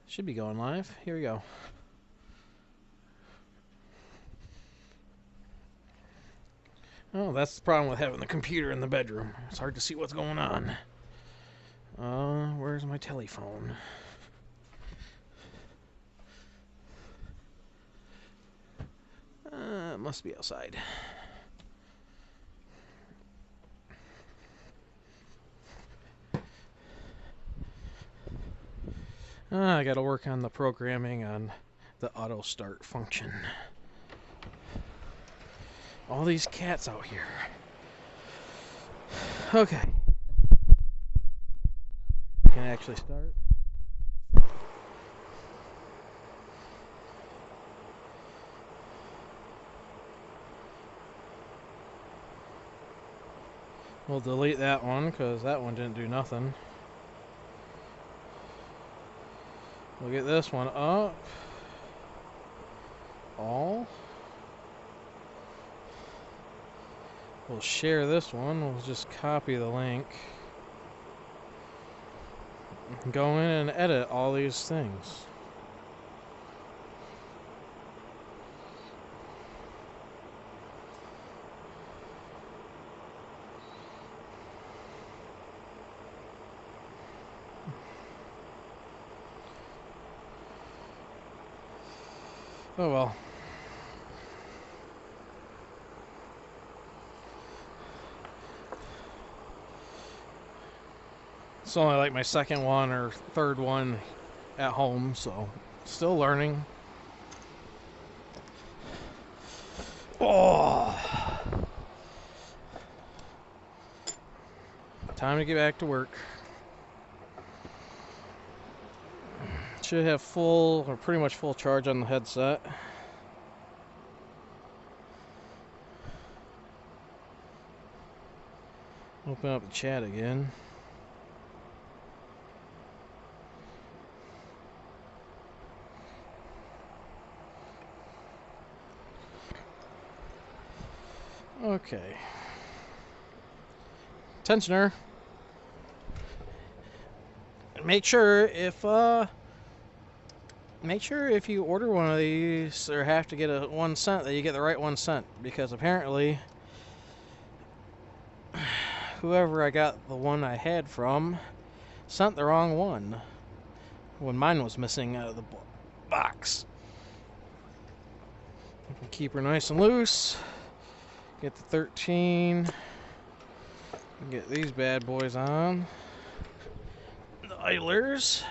Should be going live. Here we go. Oh, that's the problem with having the computer in the bedroom. It's hard to see what's going on. Where's my telephone? It must be outside. I gotta work on the programming on the auto start function. All these cats out here. Okay. Can I actually start? We'll delete that one because that one didn't do nothing. We'll get this one up. All. We'll share this one. We'll just copy the link. Go in and edit all these things. Oh well. It's only like my second one or third one at home, so still learning. Oh, time to get back to work. Should have full or pretty much full charge on the headset. Open up the chat again. Okay. Tensioner. Make sure if you order one of these or have to get a 1 cent that you get the right 1 cent, because apparently whoever I got the one I had from sent the wrong one when mine was missing out of the box. Keep her nice and loose. Get the 13. Get these bad boys on. The idlers.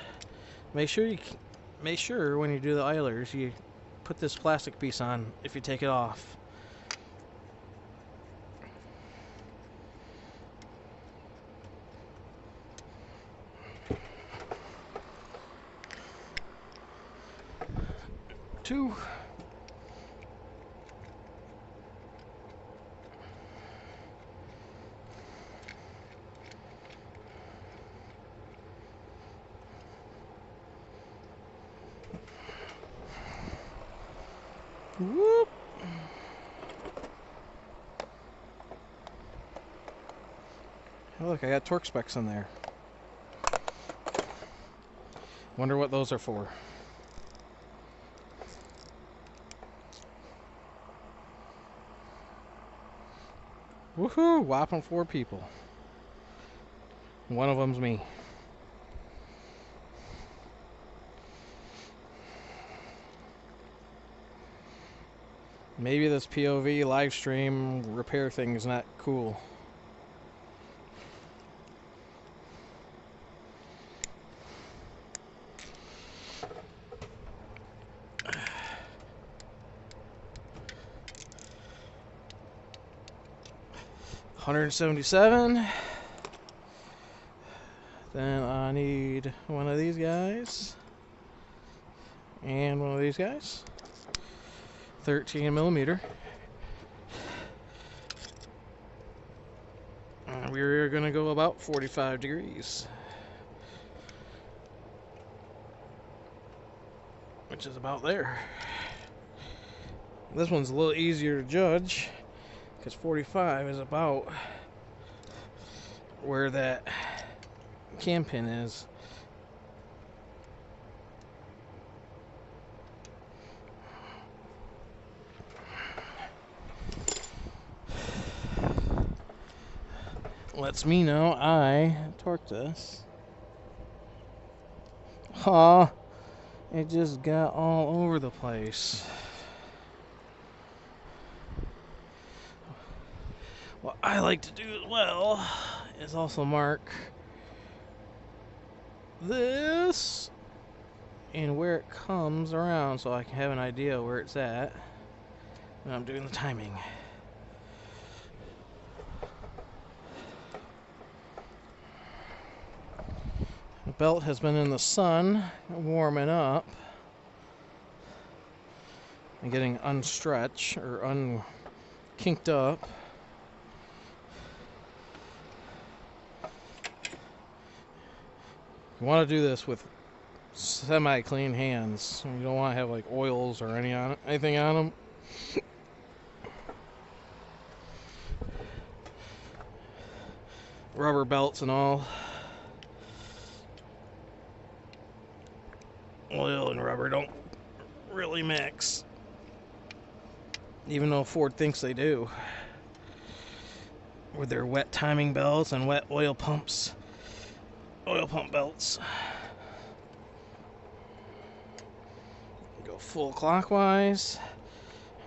Make sure when you do the idlers you put this plastic piece on if you take it off. Two. Whoop. Oh, look, I got torque specs in there. Wonder what those are for. Woohoo! Whopping 4 people. One of them's me. Maybe this POV live stream repair thing is not cool. $177. Then I need one of these guys and one of these guys. 13 millimeter. We're gonna go about 45 degrees, which is about there. This one's a little easier to judge because 45 is about where that cam pin is. lets me know I torqued this. Aw, it just got all over the place. What I like to do as well is also mark this and where it comes around so I can have an idea where it's at when I'm doing the timing. The belt has been in the sun warming up and getting unstretched or unkinked up. You want to do this with semi-clean hands. You don't want to have like oils or anything on them. Rubber belts and all. Oil and rubber don't really mix, even though Ford thinks they do with their wet timing belts and wet oil pump belts. Go full clockwise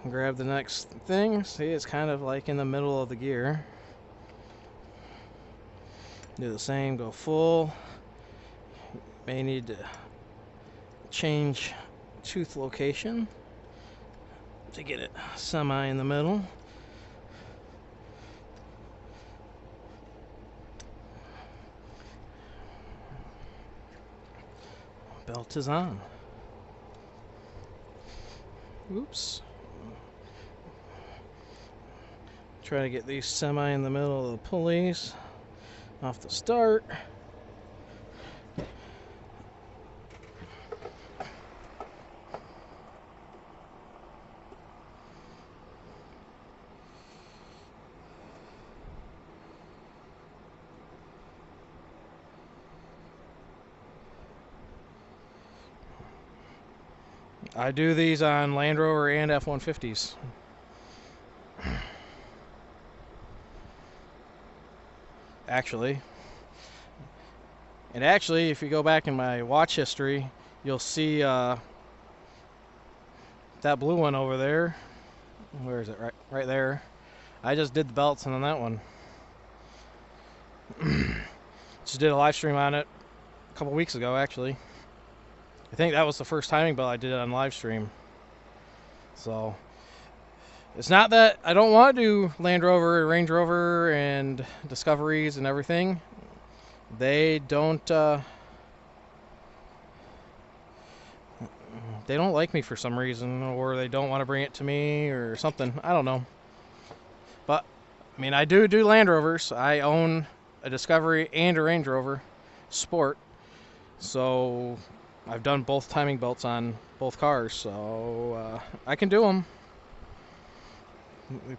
and grab the next thing. See, it's kind of like in the middle of the gear. Do the same, go full. May need to change tooth location to get it semi in the middle. Belt is on. Oops. Try to get these semi in the middle of the pulleys off the start. I do these on Land Rover and F-150s. Actually, if you go back in my watch history, you'll see that blue one over there. Where is it? Right there. I just did the belts on that one. Just did a live stream on it a couple weeks ago, actually. I think that was the first timing belt I did on live stream. So it's not that I don't want to do Land Rover, Range Rover, and Discoveries and everything. They don't like me for some reason, or they don't want to bring it to me or something. I don't know. But I mean, I do Land Rovers. I own a Discovery and a Range Rover Sport. So I've done both timing belts on both cars, so I can do them.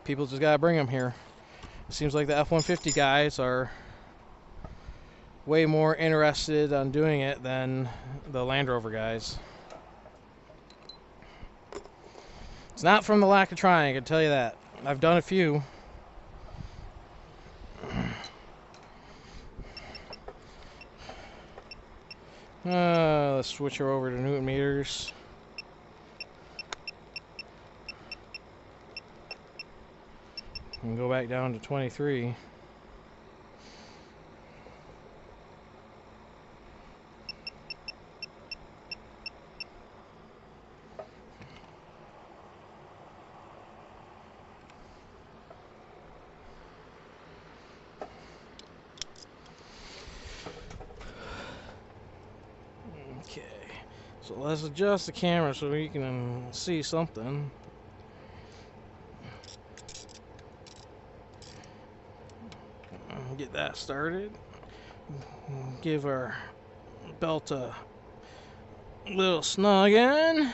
People just gotta bring them here. It seems like the F-150 guys are way more interested on doing it than the Land Rover guys. It's not from the lack of trying, I can tell you that. I've done a few. Let's switch her over to Newton meters. And go back down to 23. Okay, so let's adjust the camera so we can see something. Get that started. Give our belt a little snug in.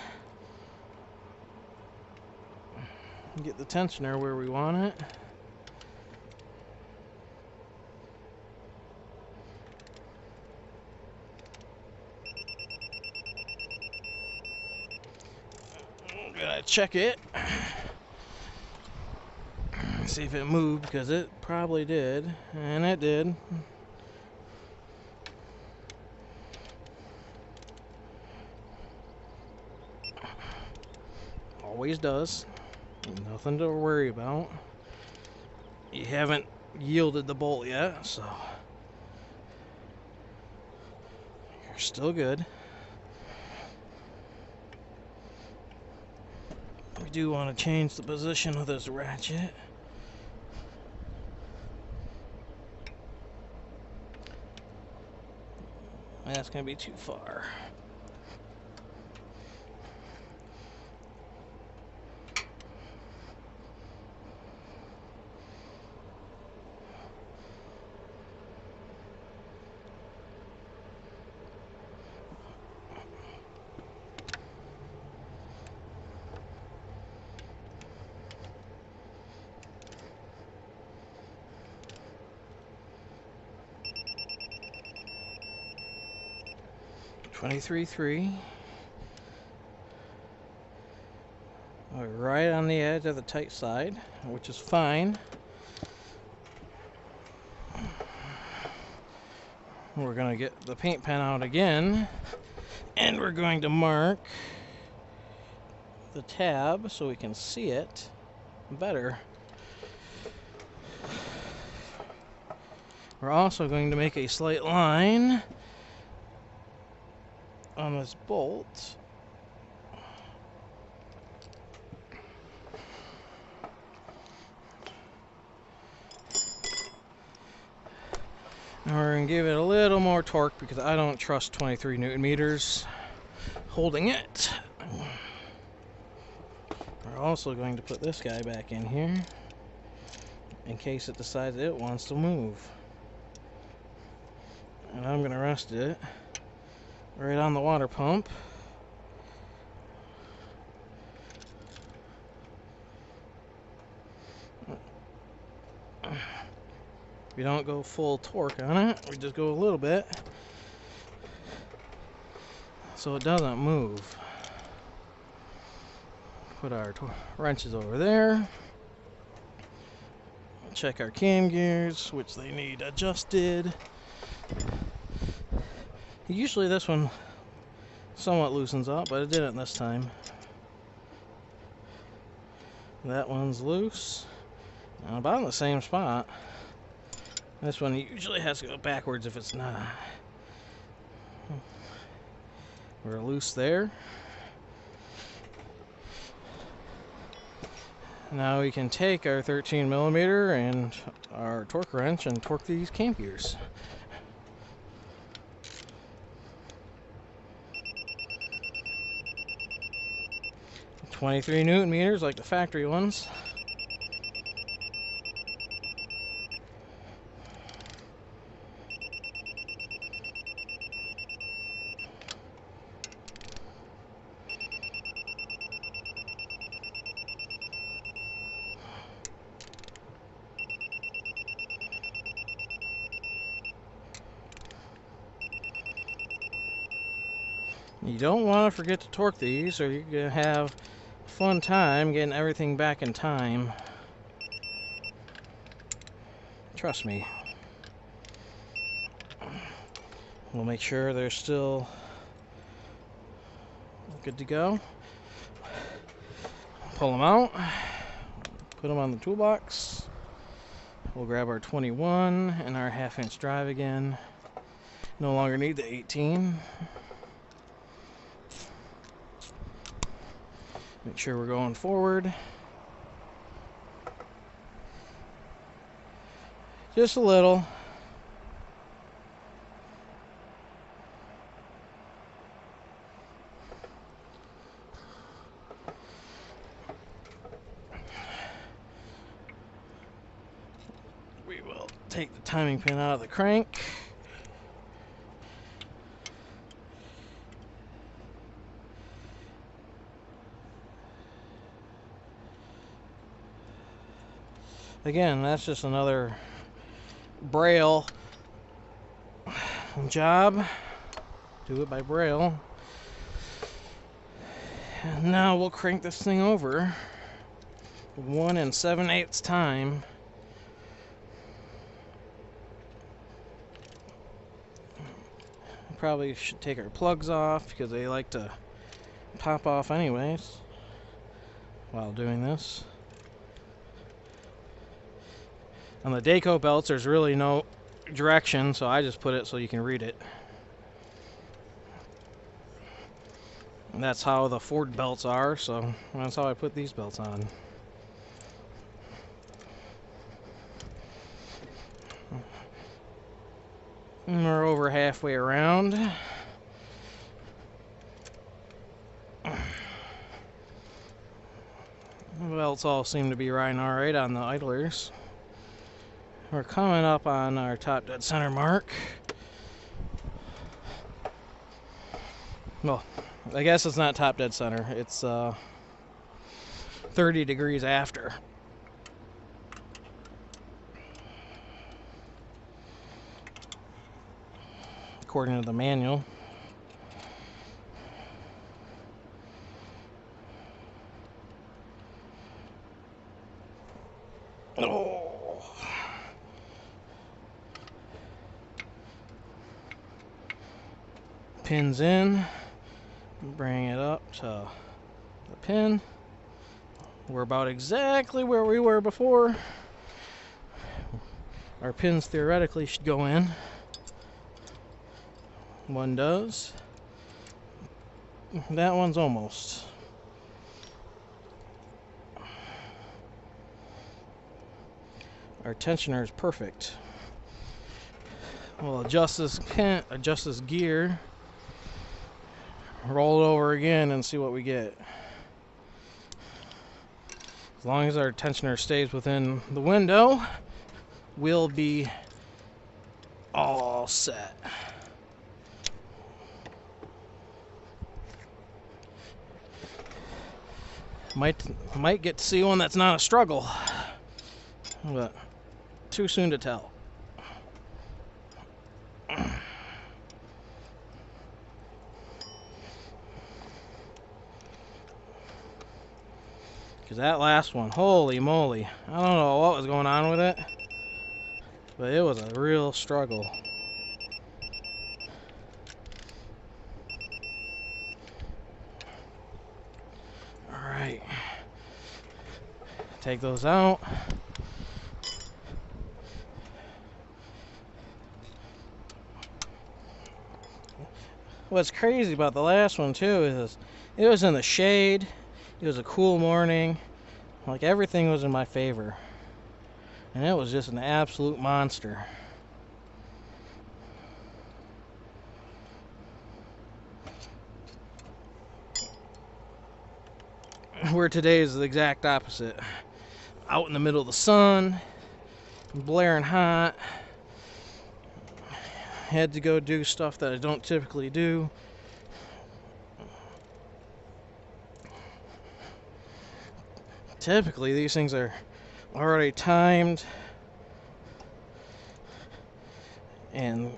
Get the tensioner where we want it. Gotta check it. see if it moved, because it probably did, and it did. Always does. Nothing to worry about. You haven't yielded the bolt yet, so you're still good. We do want to change the position of this ratchet. That's going to be too far. .23.3. We're right on the edge of the tight side, which is fine. We're going to get the paint pen out again, and we're going to mark the tab so we can see it better. We're also going to make a slight line on this bolt. And we're going to give it a little more torque because I don't trust 23 Newton meters holding it. We're also going to put this guy back in here in case it decides it wants to move. And I'm going to rest it right on the water pump. We don't go full torque on it, we just go a little bit so it doesn't move. Put our wrenches over there. Check our cam gears, which they need adjusted. Usually this one somewhat loosens up, but it didn't this time. That one's loose. And about in the same spot. This one usually has to go backwards if it's not. We're loose there. Now we can take our 13mm and our torque wrench and torque these cam gears. .23 Newton meters like the factory ones. You don't want to forget to torque these, or you're going to have a fun time getting everything back in time. Trust me. We'll make sure they're still good to go. Pull them out, put them on the toolbox. We'll grab our 21 and our 1/2-inch drive again. No longer need the 18. Make sure we're going forward. Just a little. We will take the timing pin out of the crank. Again, that's just another braille job. Do it by braille. And now we'll crank this thing over 1 7/8 time. Probably should take our plugs off because they like to pop off anyways while doing this. On the Dayco belts, there's really no direction, so I just put it so you can read it. And that's how the Ford belts are, so that's how I put these belts on. And we're over halfway around. The belts all seem to be riding alright on the idlers. We're coming up on our top dead center mark. Well, I guess it's not top dead center. It's 30 degrees after. According to the manual. Oh. Pins in. Bring it up to the pin. We're about exactly where we were before. Our pins theoretically should go in. One does. That one's almost. Our tensioner is perfect. We'll adjust this pin, adjust this gear, roll it over again, and see what we get. As long as our tensioner stays within the window, we'll be all set. Might get to see one that's not a struggle, but too soon to tell. Because that last one, holy moly, I don't know what was going on with it, but it was a real struggle. Alright, take those out. What's crazy about the last one too is it was in the shade. It was a cool morning. Like everything was in my favor. And it was just an absolute monster. Where today is the exact opposite. Out in the middle of the sun, blaring hot. Had to go do stuff that I don't typically do. Typically these things are already timed and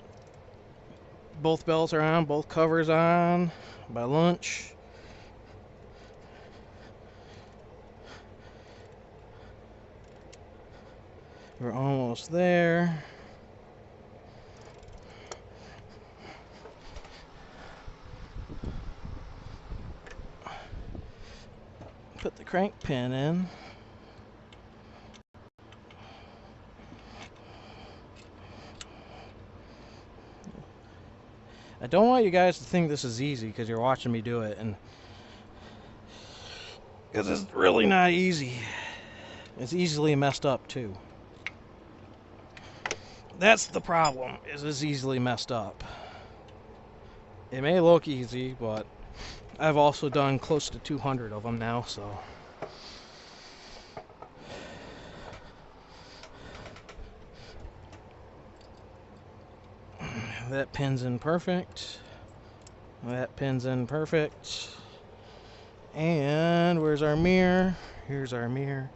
both belts are on, both covers on by lunch. We're almost there. Put the crank pin in. I don't want you guys to think this is easy because you're watching me do it, and because it's really not easy. It's easily messed up too. That's the problem, is it's easily messed up. It may look easy, but I've also done close to 200 of them now, so. That pin's in perfect. That pin's in perfect. And where's our mirror? Here's our mirror.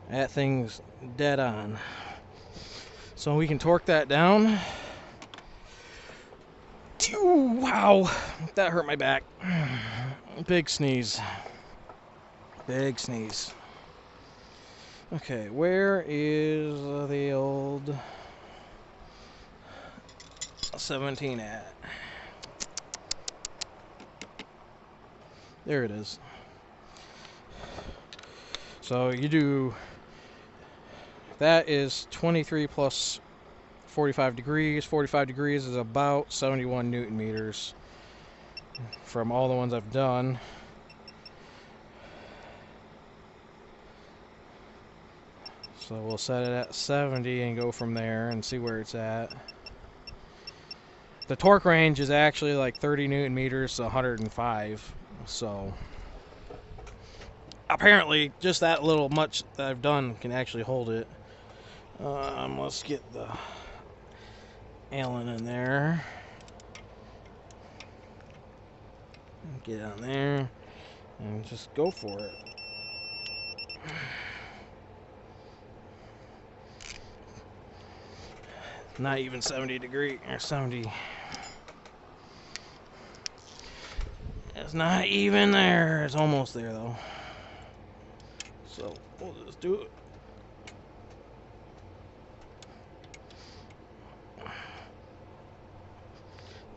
That thing's dead on. So we can torque that down. Wow, that hurt my back. Big sneeze. Big sneeze. Okay, where is the old 17 at? There it is. So you do, that is 23 plus 45 degrees. 45 degrees is about 71 Newton meters from all the ones I've done. So we'll set it at 70 and go from there and see where it's at. The torque range is actually like 30 Newton meters to 105. So apparently just that little much that I've done can actually hold it. Let's get the Allen in there. Get on there and just go for it. Not even 70 degree or 70. It's not even there. It's almost there though. So we'll just do it.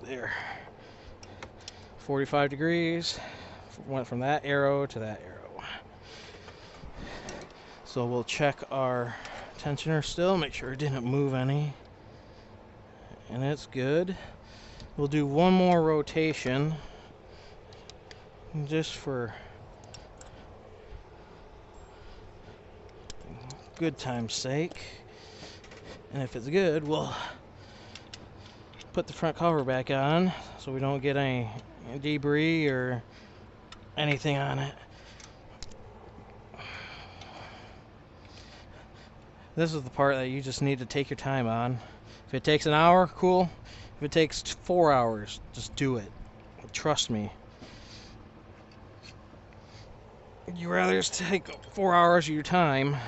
There. 45 degrees. Went from that arrow to that arrow. So we'll check our tensioner still, make sure it didn't move any. And it's good. We'll do one more rotation just for good time's sake. And if it's good, we'll put the front cover back on so we don't get any debris or anything on it. This is the part that you just need to take your time on. If it takes an hour, cool. If it takes 4 hours, just do it. Trust me. You'd rather just take 4 hours of your time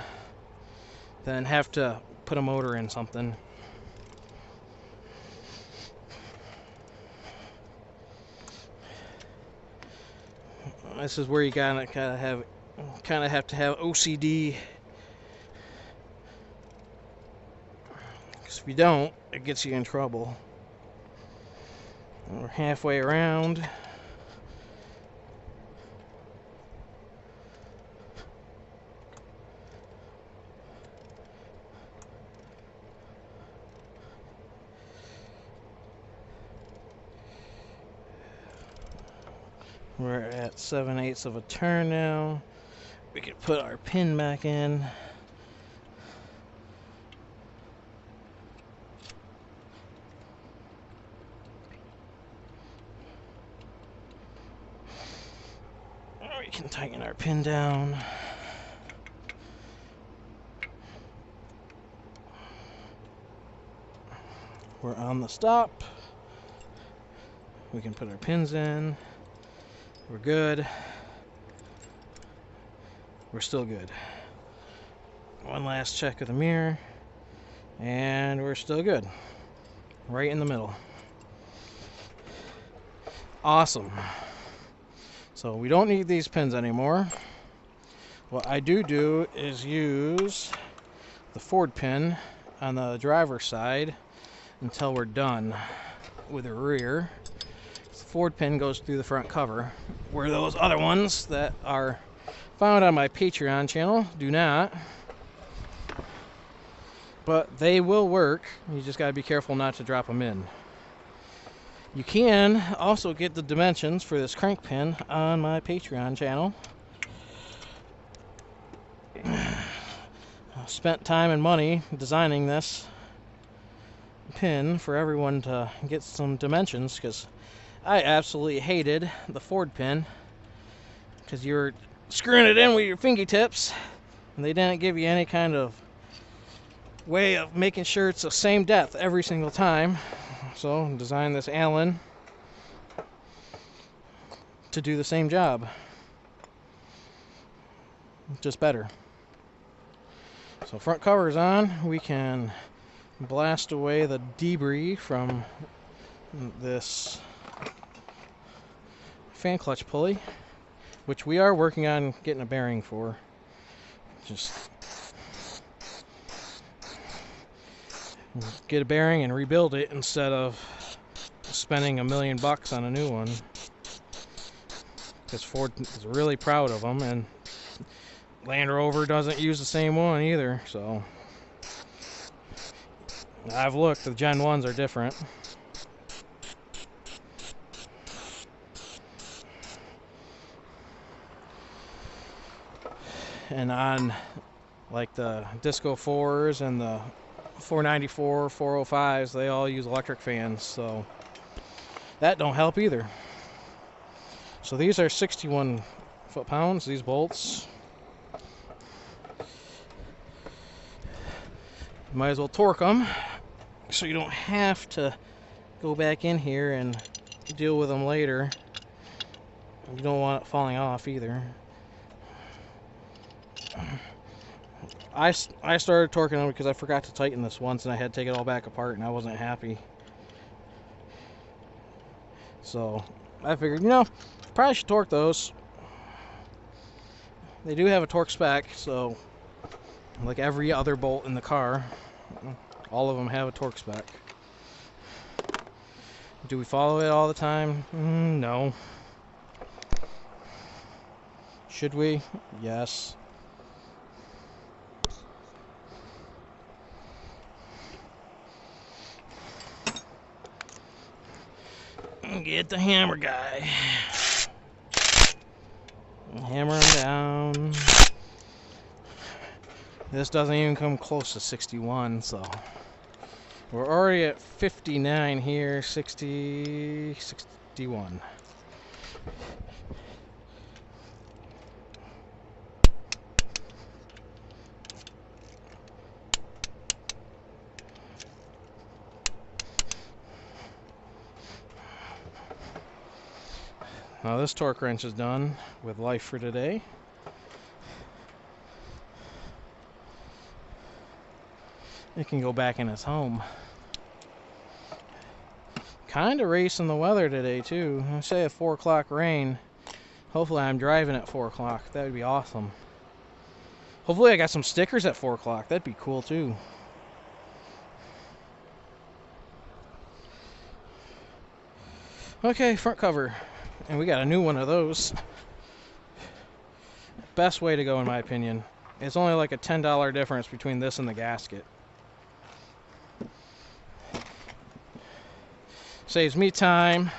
than have to put a motor in something. This is where you kind of have to have OCD. Because if you don't, it gets you in trouble. We're halfway around. We're at 7/8 of a turn now. We can put our pin back in. We can tighten our pin down. We're on the stop. We can put our pins in. We're good. We're still good. One last check of the mirror. And we're still good. Right in the middle. Awesome. So we don't need these pins anymore. What I do is use the forward pin on the driver's side until we're done with the rear. The forward pin goes through the front cover, where those other ones that are found on my Patreon channel do not. But they will work. You just gotta be careful not to drop them in. You can also get the dimensions for this crank pin on my Patreon channel. I spent time and money designing this pin for everyone to get some dimensions, because I absolutely hated the forward pin because you were screwing it in with your fingertips and they didn't give you any kind of way of making sure it's the same depth every single time. So I designed this Allen to do the same job, just better. So front cover is on. We can blast away the debris from this fan clutch pulley which we are working on getting a bearing for. Just get a bearing and rebuild it instead of spending $1 million on a new one. Because Ford is really proud of them, and Land Rover doesn't use the same one either. So I've looked, the Gen 1s are different. And on like the Disco 4s and the 494, 405s, they all use electric fans, so that don't help either. So these are 61 foot-pounds, these bolts. Might as well torque them so you don't have to go back in here and deal with them later. You don't want it falling off either. I started torquing them because I forgot to tighten this once and I had to take it all back apart and I wasn't happy. So I figured, you know, probably should torque those. They do have a torque spec, so like every other bolt in the car, all of them have a torque spec. Do we follow it all the time? No. Should we? Yes. Get the hammer guy. Hammer him down. This doesn't even come close to 61, so we're already at 59 here, 60, 61. Now this torque wrench is done with life for today. It can go back in its home. Kind of racing the weather today too. I say at 4 o'clock rain. Hopefully I'm driving at 4 o'clock. That would be awesome. Hopefully I got some stickers at 4 o'clock. That'd be cool too. Okay, front cover. And we got a new one of those. Best way to go in my opinion. It's only like a $10 difference between this and the gasket. Saves me time.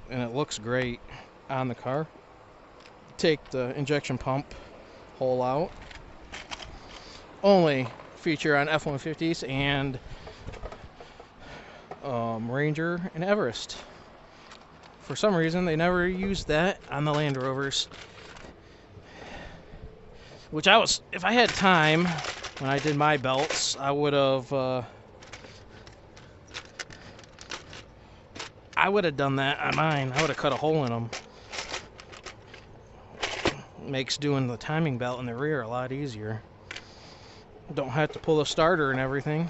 And it looks great on the car. Take the injection pump hole out. Only feature on F-150s and Ranger and Everest. For some reason, they never used that on the Land Rovers. Which if I had time when I did my belts, I would have done that on mine. I would have cut a hole in them. Makes doing the timing belt in the rear a lot easier. Don't have to pull the starter and everything.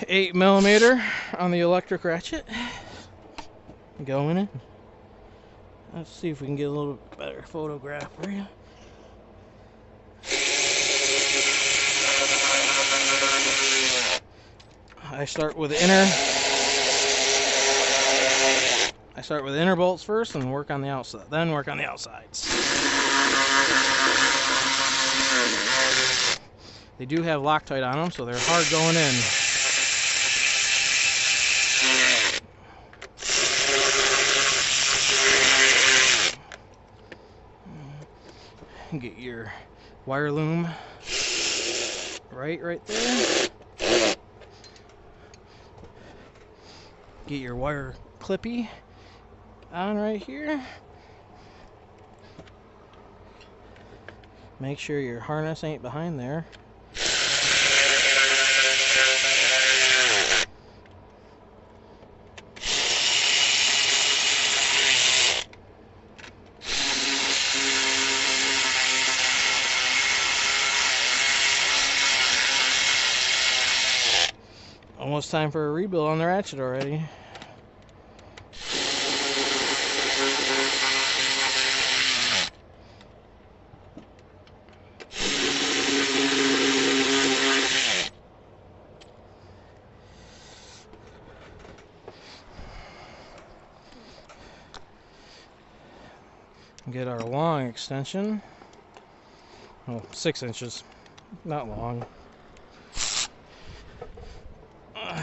8mm on the electric ratchet. Going in. Let's see if we can get a little bit better photograph for you. I start with the inner bolts first and work on the outside, then work on the outsides. They do have Loctite on them, so they're hard going in. Get your wire loom right there. Get your wire clippy on right here. Make sure your harness ain't behind there. Almost time for a rebuild on the ratchet already. Get our long extension. Oh, 6 inches, not long. Alright,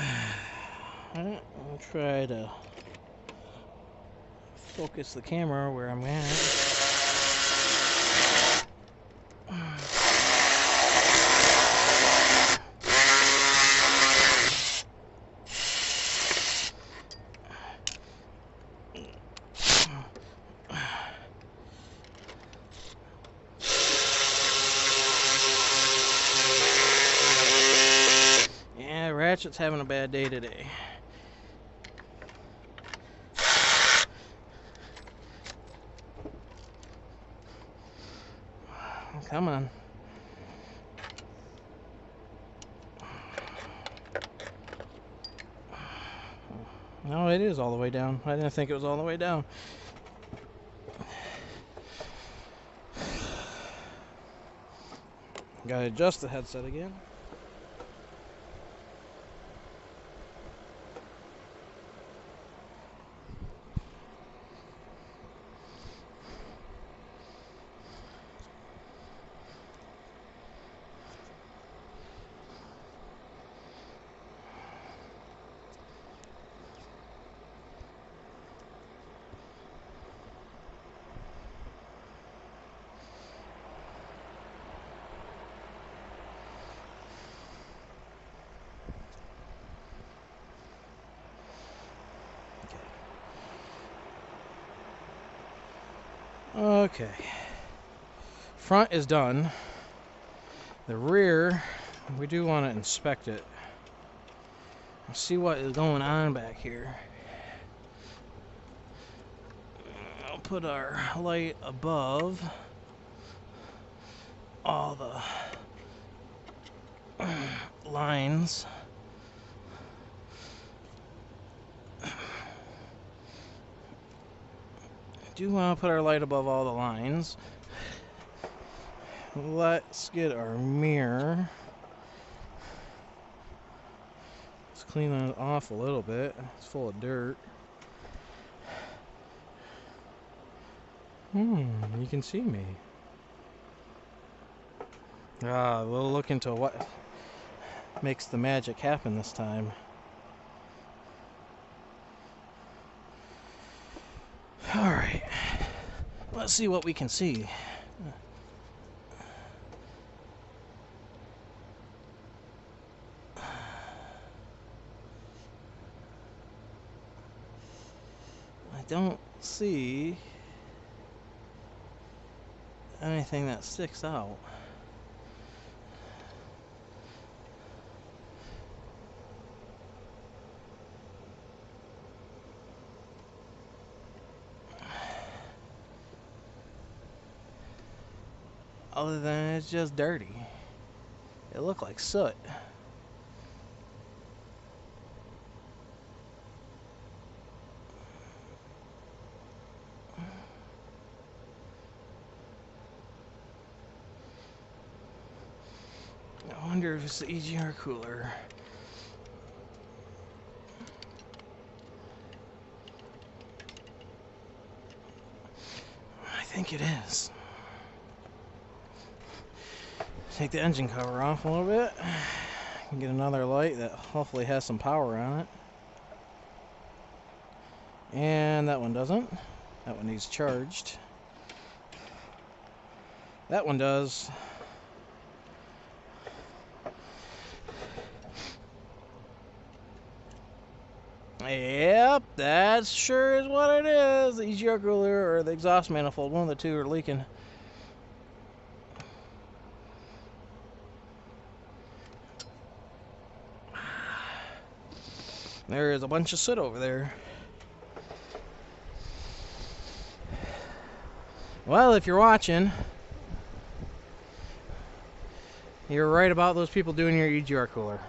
I'll try to focus the camera where I'm at. Yeah, Ratchet's having a bad day today. Come on. No, it is all the way down. I didn't think it was all the way down. Gotta adjust the headset again. Okay, front is done. The rear, we do want to inspect it. See what is going on back here. I'll put our light above all the lines. Do want to put our light above all the lines. Let's get our mirror. Let's clean that off a little bit. It's full of dirt. You can see me. We'll look into what makes the magic happen this time. Alright, let's see what we can see. I don't see anything that sticks out. Other than it's just dirty. It looked like soot. I wonder if it's the EGR cooler. I think it is. Take the engine cover off a little bit. Get another light that hopefully has some power on it. And that one doesn't. That one needs charged. That one does. Yep, that sure is what it is. The EGR cooler or the exhaust manifold, one of the two are leaking. There is a bunch of soot over there. Well, if you're watching, you're right about those people doing your EGR cooler.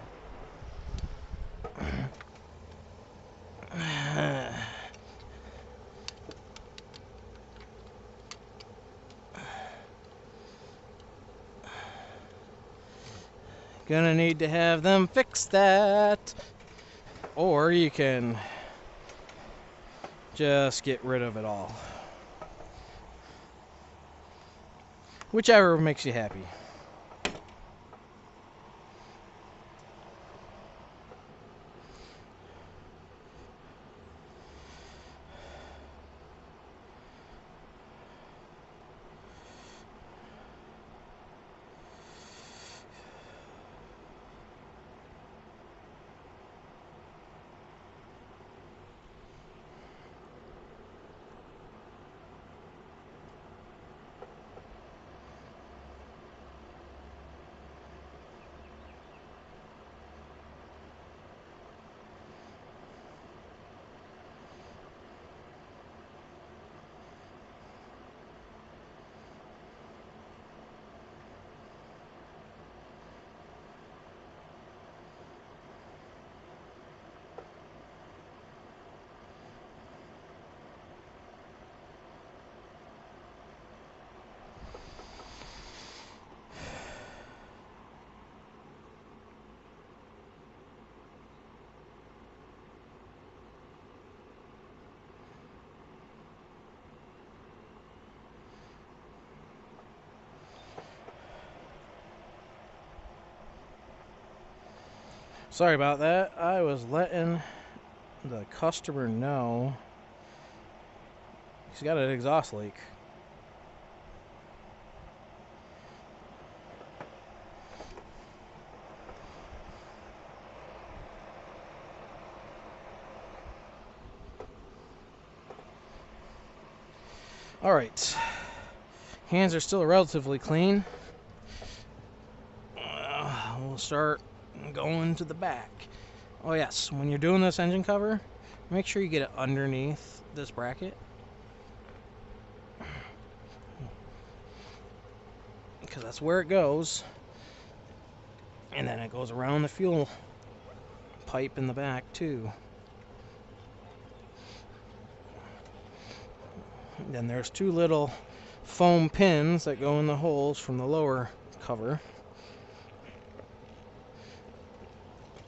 Gonna need to have them fix that. Or you can just get rid of it all. Whichever makes you happy. Sorry about that. I was letting the customer know he's got an exhaust leak. Alright. Hands are still relatively clean. We'll start going to the back. Oh yes, when you're doing this engine cover, make sure you get it underneath this bracket, because that's where it goes, and then it goes around the fuel pipe in the back too. Then there's two little foam pins that go in the holes from the lower cover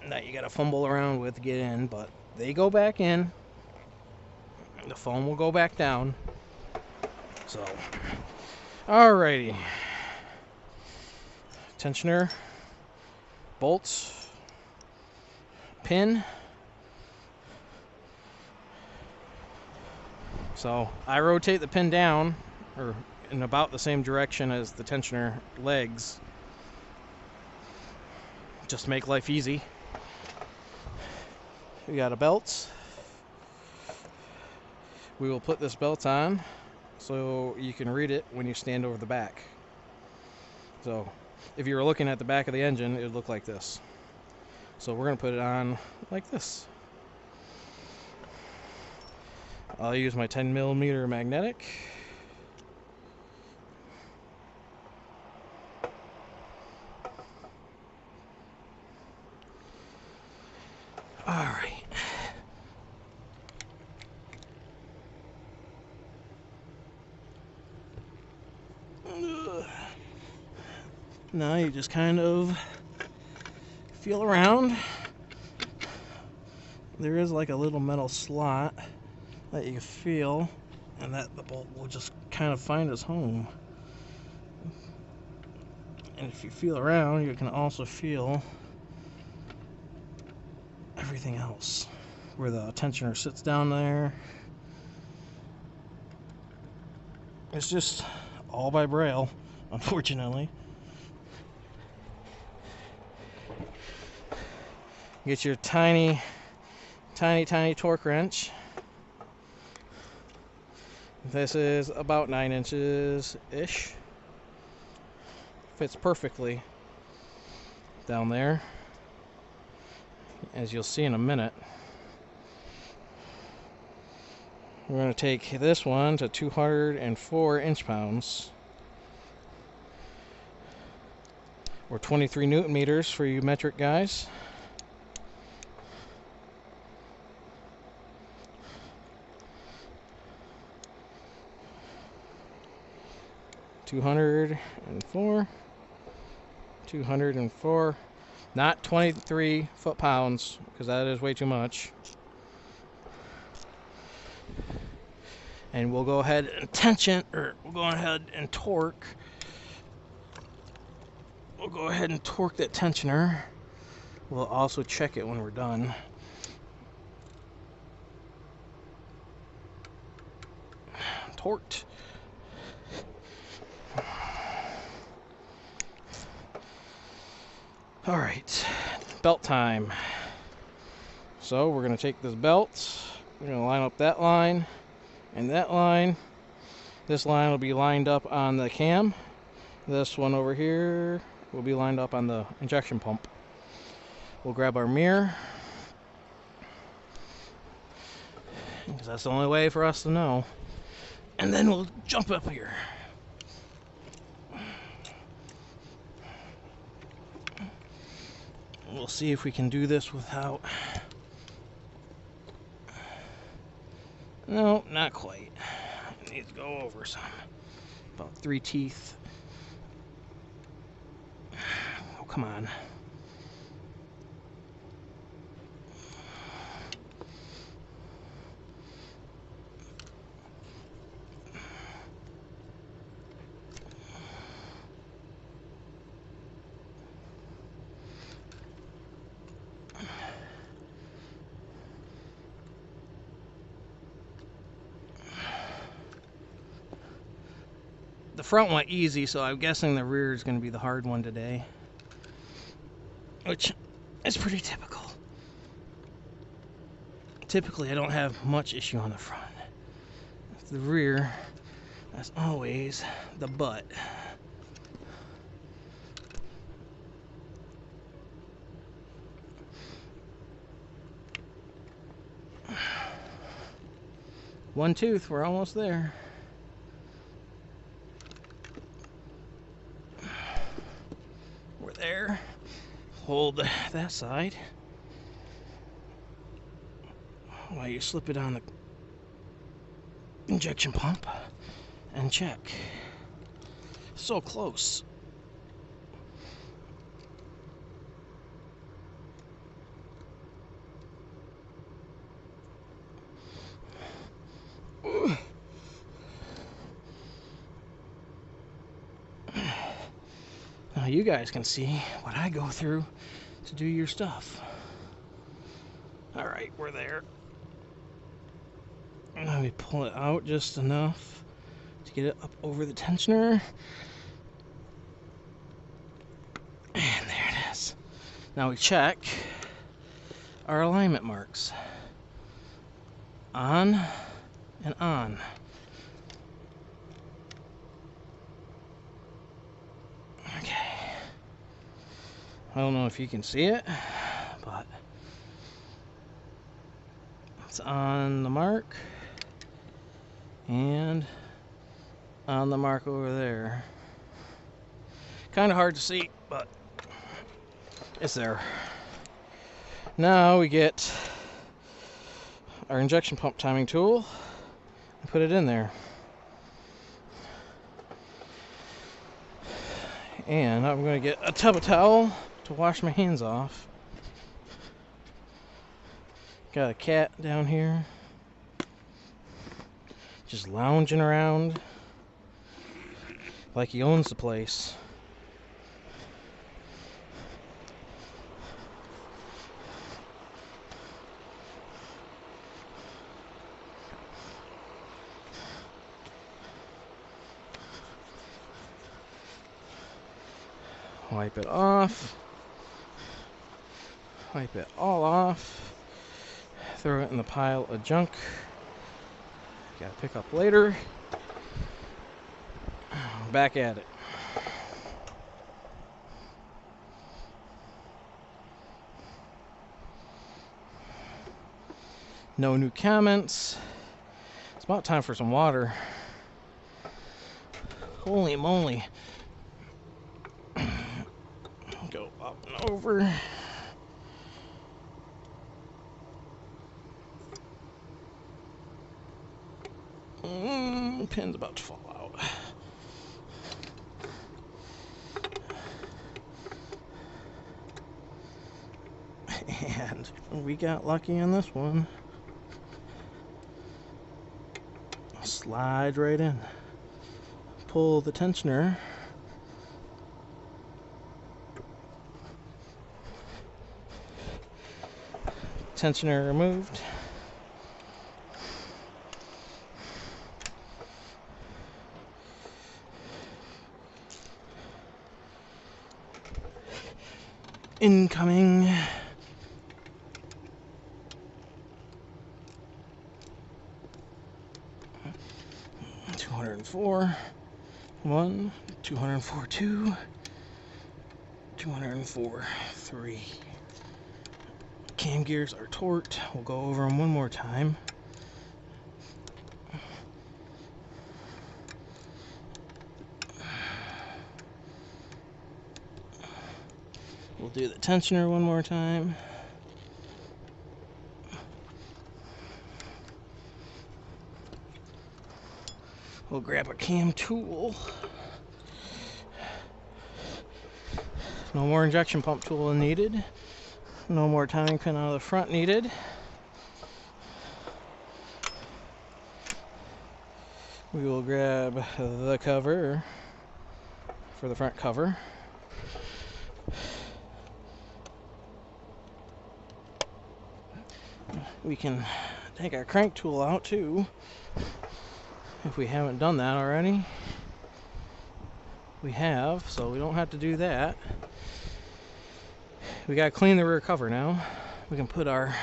that you gotta fumble around with to get in, but they go back in. The foam will go back down. So, alrighty. Tensioner, bolts, pin. So I rotate the pin down, or in about the same direction as the tensioner legs, just to make life easy. We got a belt. We will put this belt on so you can read it when you stand over the back. So if you were looking at the back of the engine, it would look like this. So we're going to put it on like this. I'll use my 10mm magnetic. All right. Now you just kind of feel around. There is like a little metal slot that you feel, and that the bolt will just kind of find its home. And if you feel around, you can also feel everything else, where the tensioner sits down there. It's just all by braille, unfortunately. Get your tiny torque wrench. This is about 9 inches-ish. Fits perfectly down there, as you'll see in a minute. We're going to take this one to 204 inch-pounds, or 23 Newton meters for you metric guys. $204, not 23 foot-pounds, because that is way too much. And we'll go ahead and tension, or we'll go ahead and torque we'll go ahead and torque that tensioner. We'll also check it when we're done. Torqued. All right, belt time. So we're going to take this belt, we're going to line up that line and that line. This line will be lined up on the cam. This one over here will be lined up on the injection pump. We'll grab our mirror, because that's the only way for us to know. And then we'll jump up here. We'll see if we can do this without... No, not quite. It needs to go over some. About 3 teeth. Oh, come on. The front went easy, so I'm guessing the rear is going to be the hard one today. Which is pretty typical. Typically, I don't have much issue on the front. The rear, that's always the butt. One tooth, we're almost there. We're there. Hold that side while you slip it on the injection pump and check. So close. Now you guys can see what I go through to do your stuff. Alright, we're there. Let me pull it out just enough to get it up over the tensioner. And there it is. Now we check our alignment marks. On and on. Okay. I don't know if you can see it, but it's on the mark and on the mark over there. Kind of hard to see, but it's there. Now we get our injection pump timing tool and put it in there. And I'm going to get a tub of towel to wash my hands off. Got a cat down here just lounging around like he owns the place. Wipe it off. Wipe it all off. Throw it in the pile of junk. Gotta pick up later. Back at it. No new comments. It's about time for some water. Holy moly. Go up and over. Pin's about to fall out. And we got lucky on this one. Slide right in. Pull the tensioner Tensioner removed. Incoming. $204. 1, 204, 2, 204, 3. Cam gears are torqued. We'll go over them one more time. We'll do the tensioner one more time. We'll grab a cam tool. No more injection pump tool needed. No more timing pin out of the front needed. We will grab the cover for the front cover. We can take our crank tool out too, if we haven't done that already. We have, so we don't have to do that. We gotta clean the rear cover now. We can put our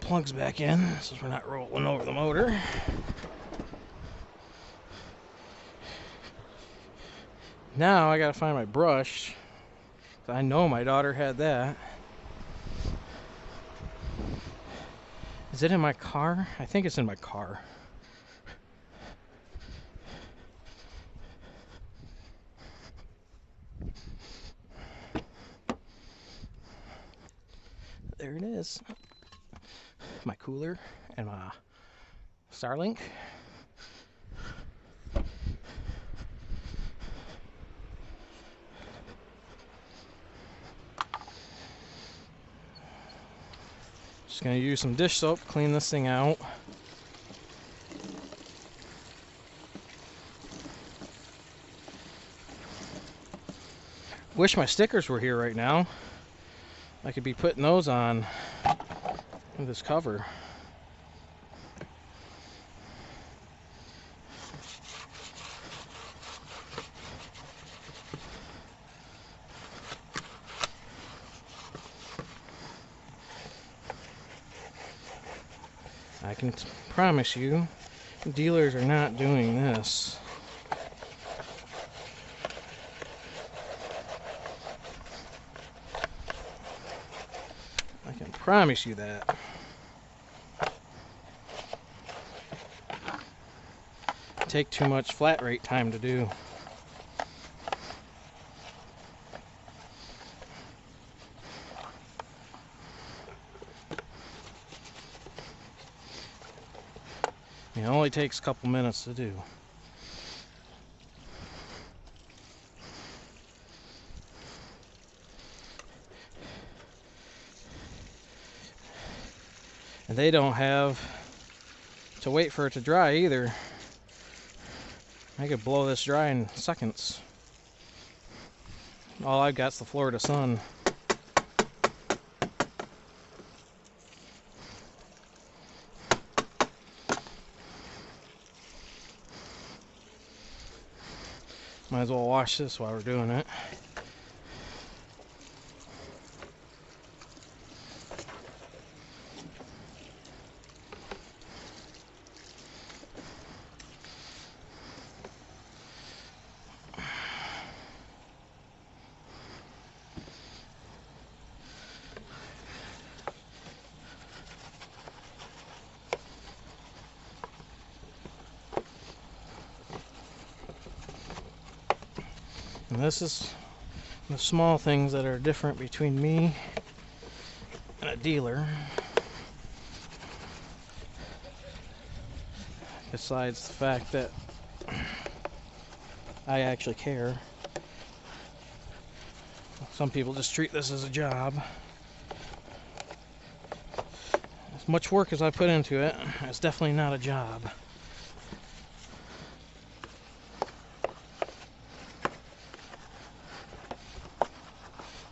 plugs back in so we're not rolling over the motor. Now I gotta find my brush. I know my daughter had that. Is it in my car? I think it's in my car. There it is. My cooler and my Starlink. Just gonna use some dish soap to clean this thing out. Wish my stickers were here right now. I could be putting those on this cover. I can promise you, dealers are not doing this. I can promise you that. Take too much flat rate time to do. It only takes a couple minutes to do. And they don't have to wait for it to dry either. I could blow this dry in seconds. All I've got is the Florida sun. Might as well wash this while we're doing it. And this is the small things that are different between me and a dealer. Besides the fact that I actually care. Some people just treat this as a job. As much work as I put into it, it's definitely not a job.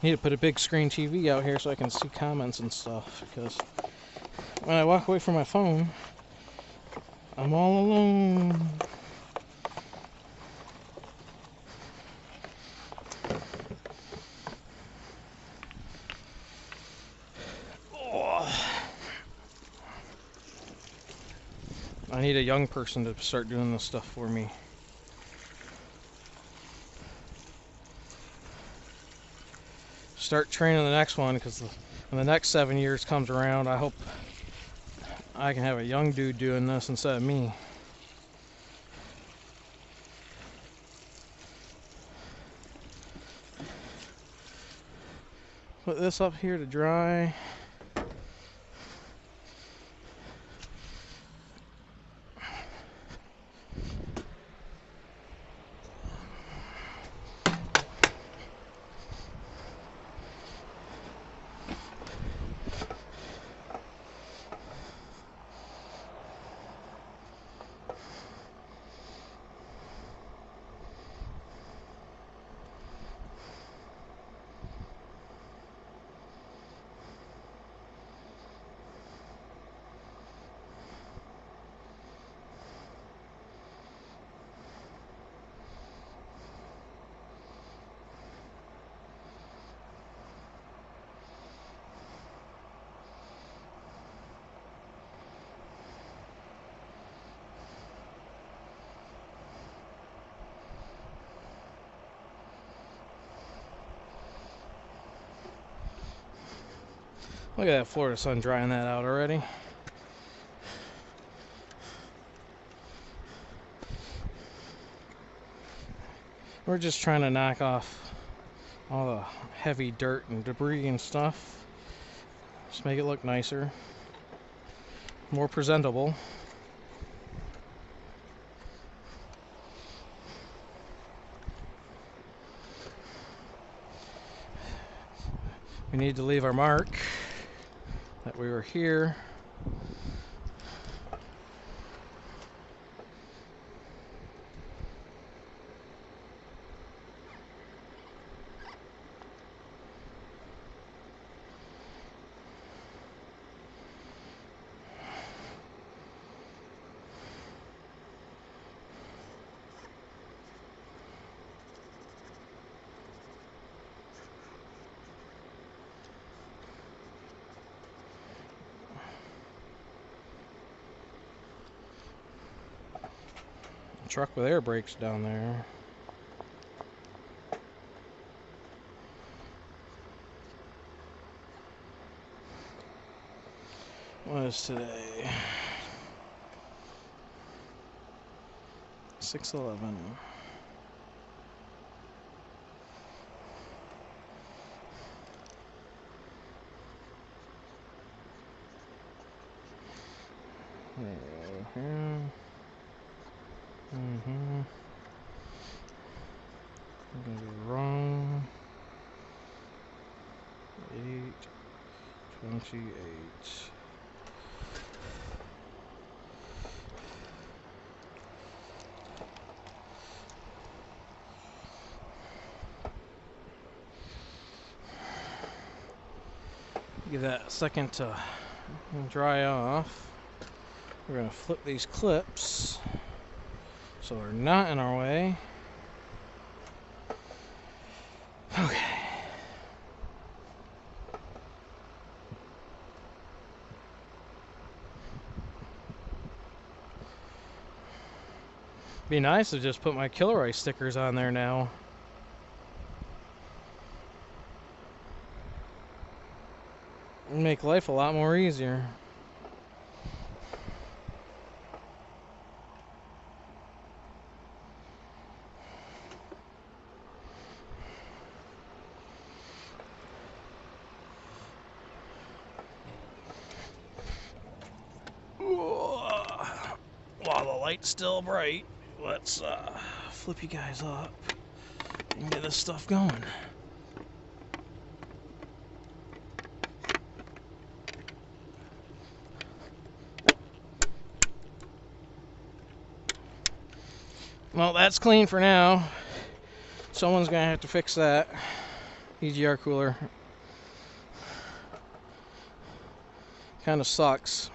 Need to put a big screen TV out here so I can see comments and stuff, because when I walk away from my phone, I'm all alone. I need a young person to start doing this stuff for me. Start training the next one, because when the next 7 years comes around, I hope I can have a young dude doing this instead of me. Put this up here to dry. Look at that Florida sun drying that out already. We're just trying to knock off all the heavy dirt and debris and stuff. Just make it look nicer, more presentable. We need to leave our mark that we were here. Truck with air brakes down there. What is today? 6/11. I'm gonna be wrong. 8/28. Give that a second to dry off. We're gonna flip these clips so they're not in our way. Okay. Be nice to just put my Killer Ice stickers on there now. Make life a lot more easier. While the light's still bright, let's flip you guys up and get this stuff going. Well, that's clean for now. Someone's gonna have to fix that. EGR cooler. Kind of sucks.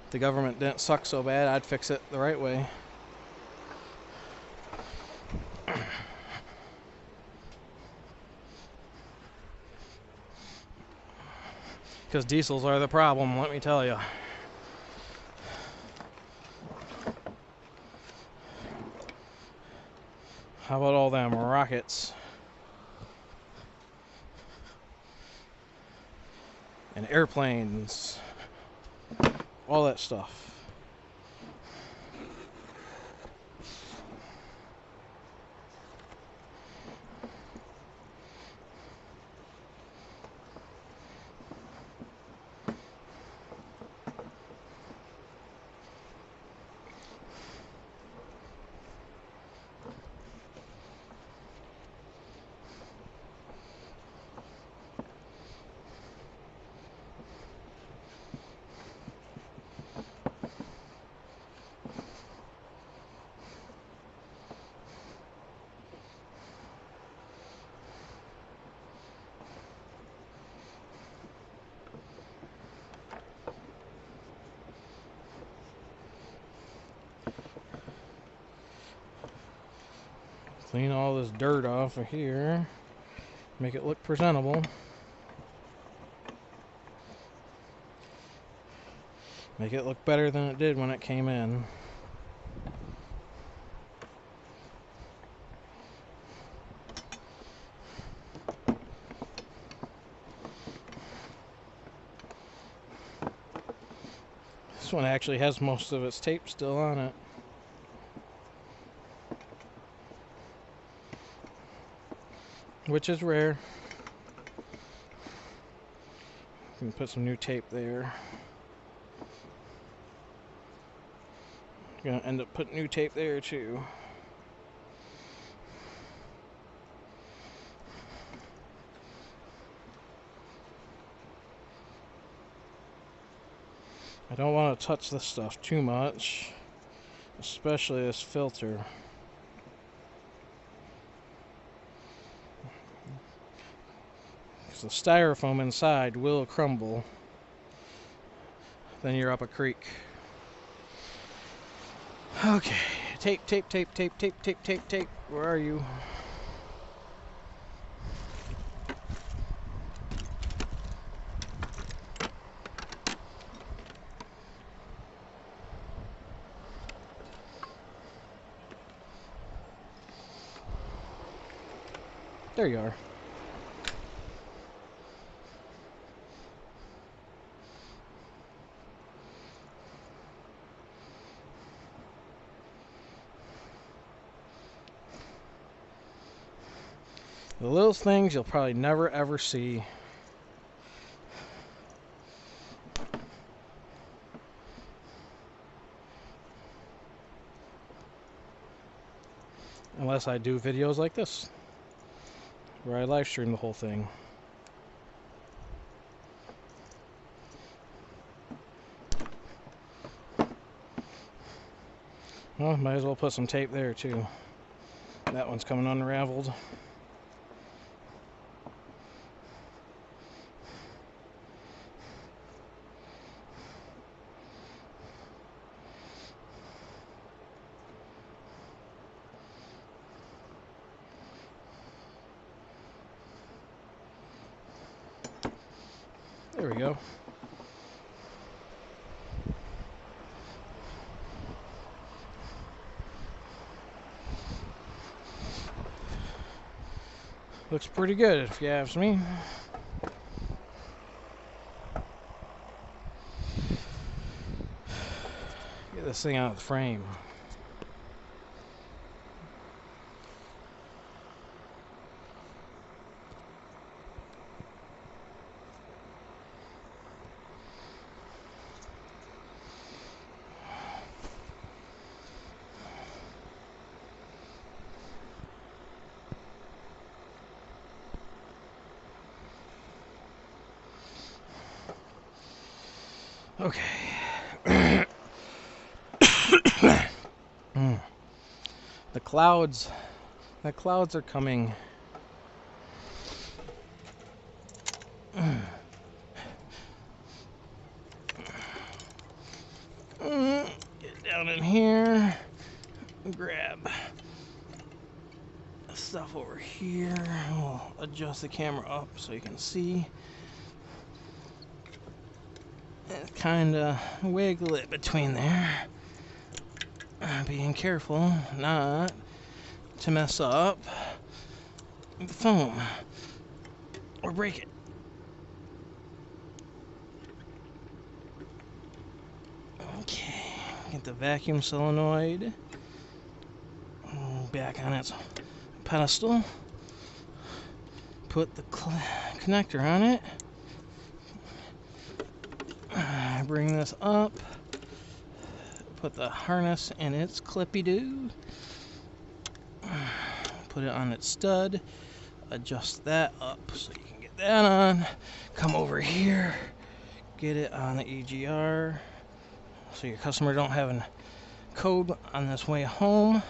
If the government didn't suck so bad, I'd fix it the right way. Because diesels are the problem, let me tell you. How about all them rockets? And airplanes. All that stuff. Clean all this dirt off of here. Make it look presentable. Make it look better than it did when it came in. This one actually has most of its tape still on it. Which is rare. You can put some new tape there. Gonna end up putting new tape there too. I don't want to touch this stuff too much, especially this filter. Because the styrofoam inside will crumble. Then you're up a creek. Okay, tape. Where are you? There you are. The little things you'll probably never ever see. Unless I do videos like this, where I live stream the whole thing. Well, might as well put some tape there too. That one's coming unraveled. There we go. Looks pretty good if you ask me. Get this thing out of the frame. Okay. The clouds The clouds are coming. Get down in here. Grab stuff over here. We'll adjust the camera up so you can see. And kind of wiggle it between there. Being careful not to mess up the foam or break it. Okay, get the vacuum solenoid back on its pedestal. Put the connector on it. Bring this up. Put the harness in its clippy-doo. Put it on its stud. Adjust that up so you can get that on. Come over here. Get it on the EGR so your customer don't have a code on this way home.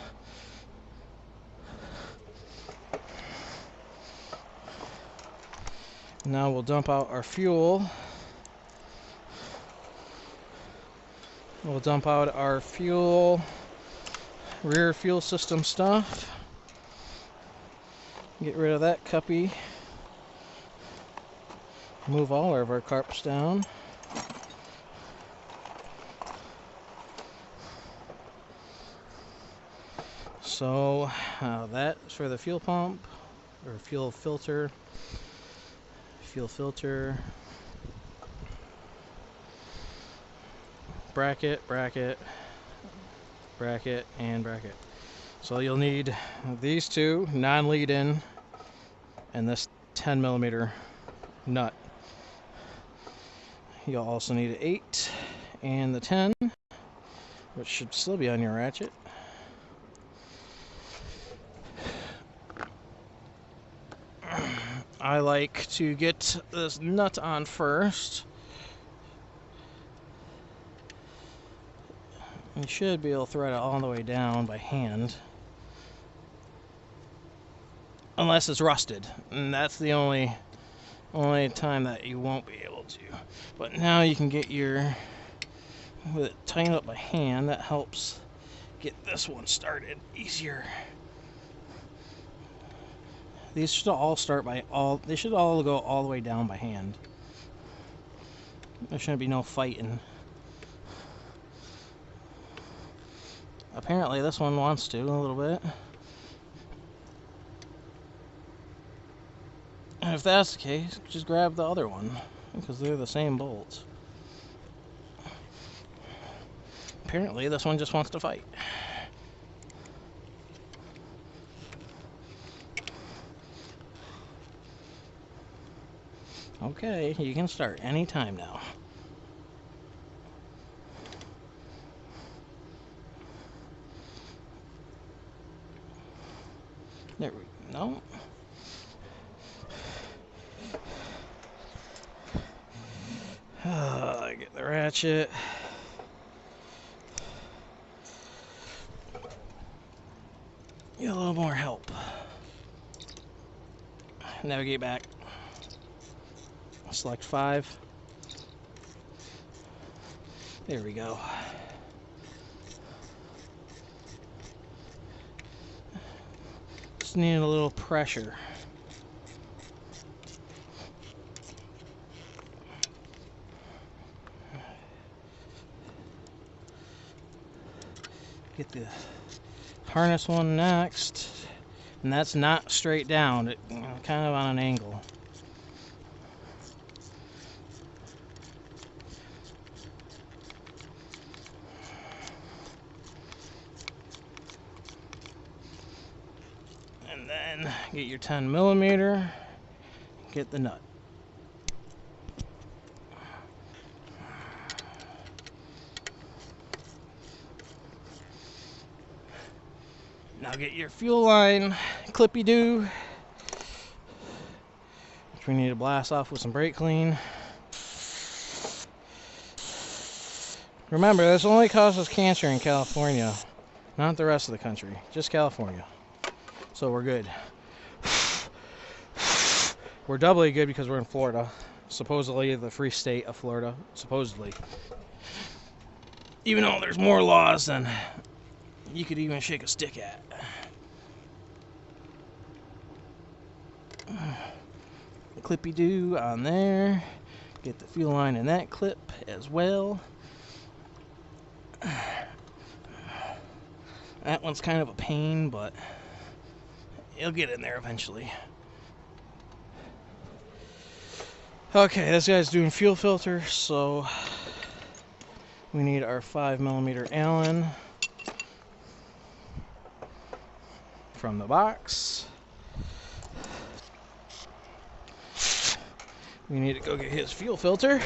Now we'll dump out our fuel. We'll dump out our fuel, rear fuel system stuff. Get rid of that cuppy. Move all of our carps down. So that's for the fuel pump, or fuel filter. Fuel filter. Bracket, bracket, bracket, and bracket. So you'll need these two non-lead in and this 10mm nut. You'll also need an 8 and the 10, which should still be on your ratchet. I like to get this nut on first. You should be able to thread it all the way down by hand. Unless it's rusted. And that's the only time that you won't be able to. But now you can get your... with it tightened up by hand, that helps get this one started easier. These should all start by they should all go all the way down by hand. There shouldn't be no fighting. Apparently this one wants to a little bit. And if that's the case, just grab the other one, because they're the same bolts. Apparently this one just wants to fight. Okay, you can start anytime now. There we go. Get the ratchet. Get a little more help. Navigate back. Select 5. There we go. Just need a little pressure. Get the harness one next, and that's not straight down, it kind of on an angle. And then get your 10mm, get the nut. Now get your fuel line clippy-doo, which we need to blast off with some brake clean. Remember, this only causes cancer in California, not the rest of the country, just California. So we're good. We're doubly good because we're in Florida. Supposedly the free state of Florida. Supposedly. Even though there's more laws than you could even shake a stick at. Clippy-doo on there. Get the fuel line in that clip as well. That one's kind of a pain, but it'll get in there eventually. Okay, this guy's doing fuel filter, so we need our 5mm Allen from the box. We need to go get his fuel filter.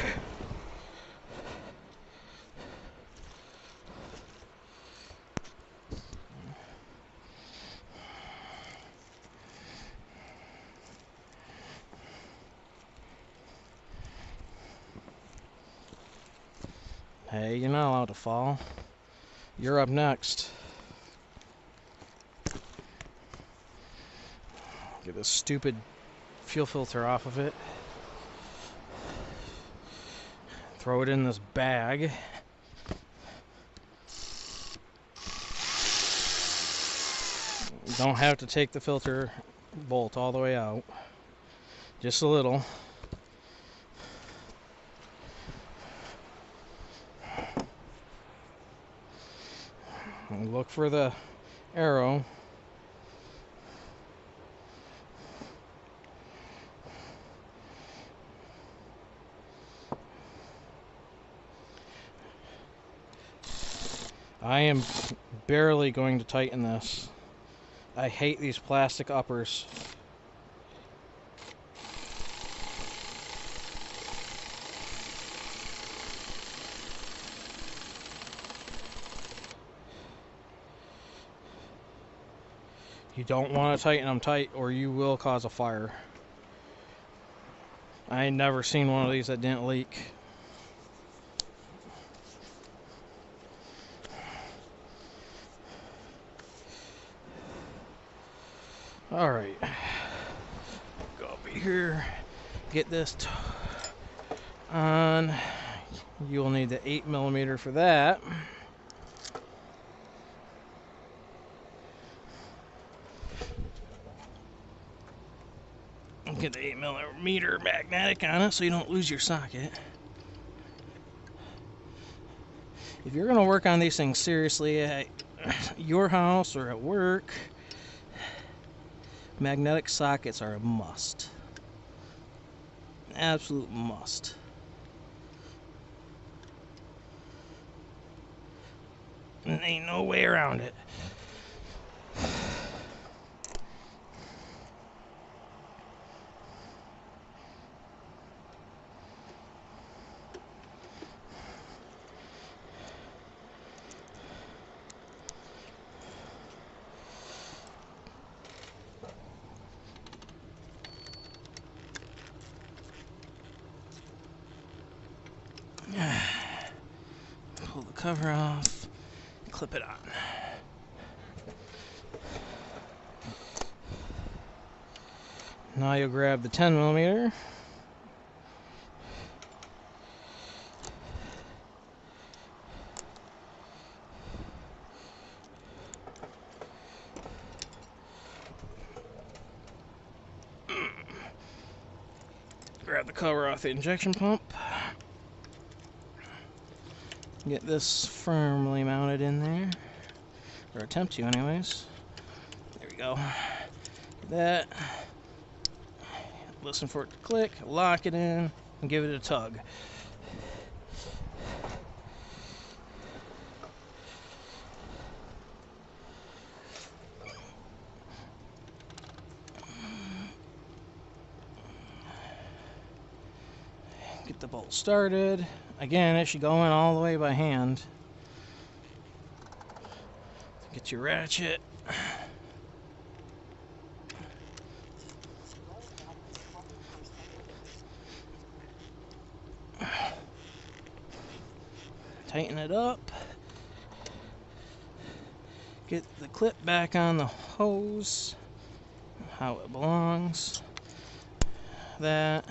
Hey, you're not allowed to fall. You're up next. Get this stupid fuel filter off of it. Throw it in this bag. You don't have to take the filter bolt all the way out. Just a little. And look for the arrow. I am barely going to tighten this. I hate these plastic uppers. You don't want to tighten them tight or you will cause a fire. I ain't never seen one of these that didn't leak. Alright, go over here, get this on. You'll need the 8mm for that. Get the 8mm magnetic on it so you don't lose your socket. If you're going to work on these things seriously at your house or at work, magnetic sockets are a must. Absolute must. And ain't no way around it. Pull the cover off, clip it on. Now you'll grab the 10mm. Grab the cover off the injection pump. Get this firmly mounted in there, or attempt to anyways. There we go. Get that. Listen for it to click, lock it in, and give it a tug. Get the bolt started. Again, it should go in all the way by hand. Get your ratchet. Tighten it up. Get the clip back on the hose. how it belongs. That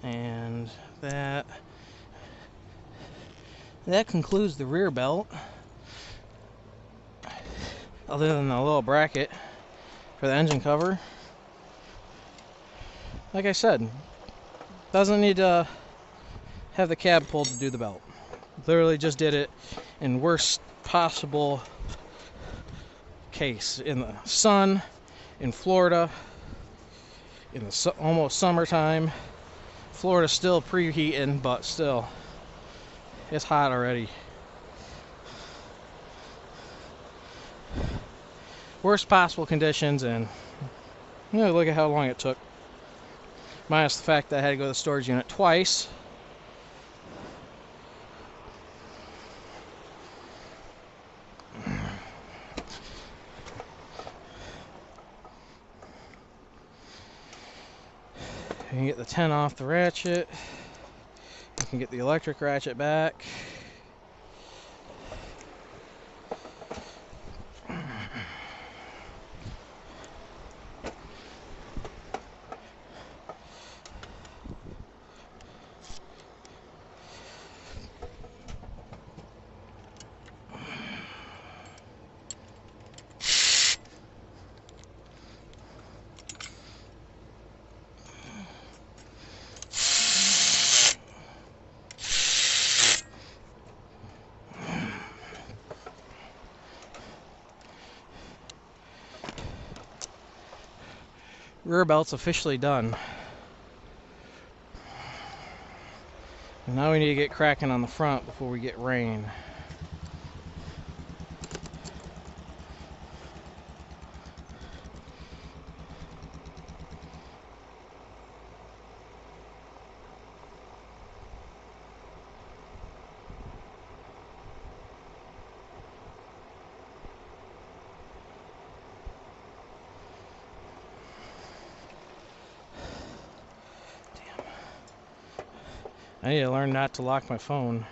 and that. That concludes the rear belt, other than the little bracket for the engine cover. Like I said, doesn't need to have the cab pulled to do the belt. Literally just did it in worst possible case, in the sun, in Florida, in the almost summertime. Florida's still preheating, but still, it's hot already. Worst possible conditions, and you know, look at how long it took. Minus the fact that I had to go to the storage unit twice. You can get the 10 off the ratchet. You can get the electric ratchet back. Rear belt's officially done. And now we need to get cracking on the front before we get rain. I need to learn not to lock my phone.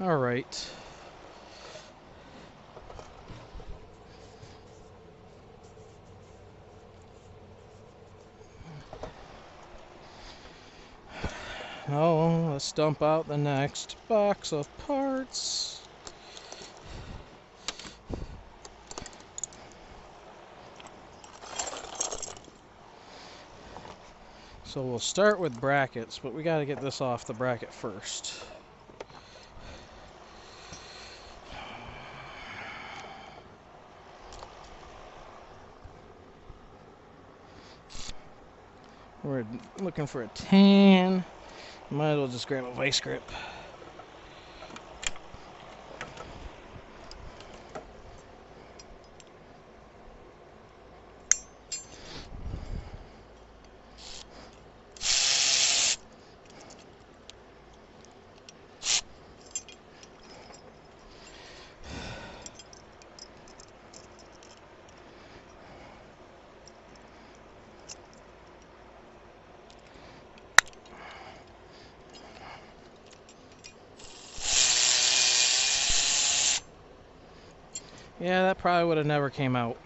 All right. Now let's dump out the next box of parts. So we'll start with brackets, but we got to get this off the bracket first. We're looking for a tan. Might as well just grab a vice grip. Yeah, that probably would have never came out.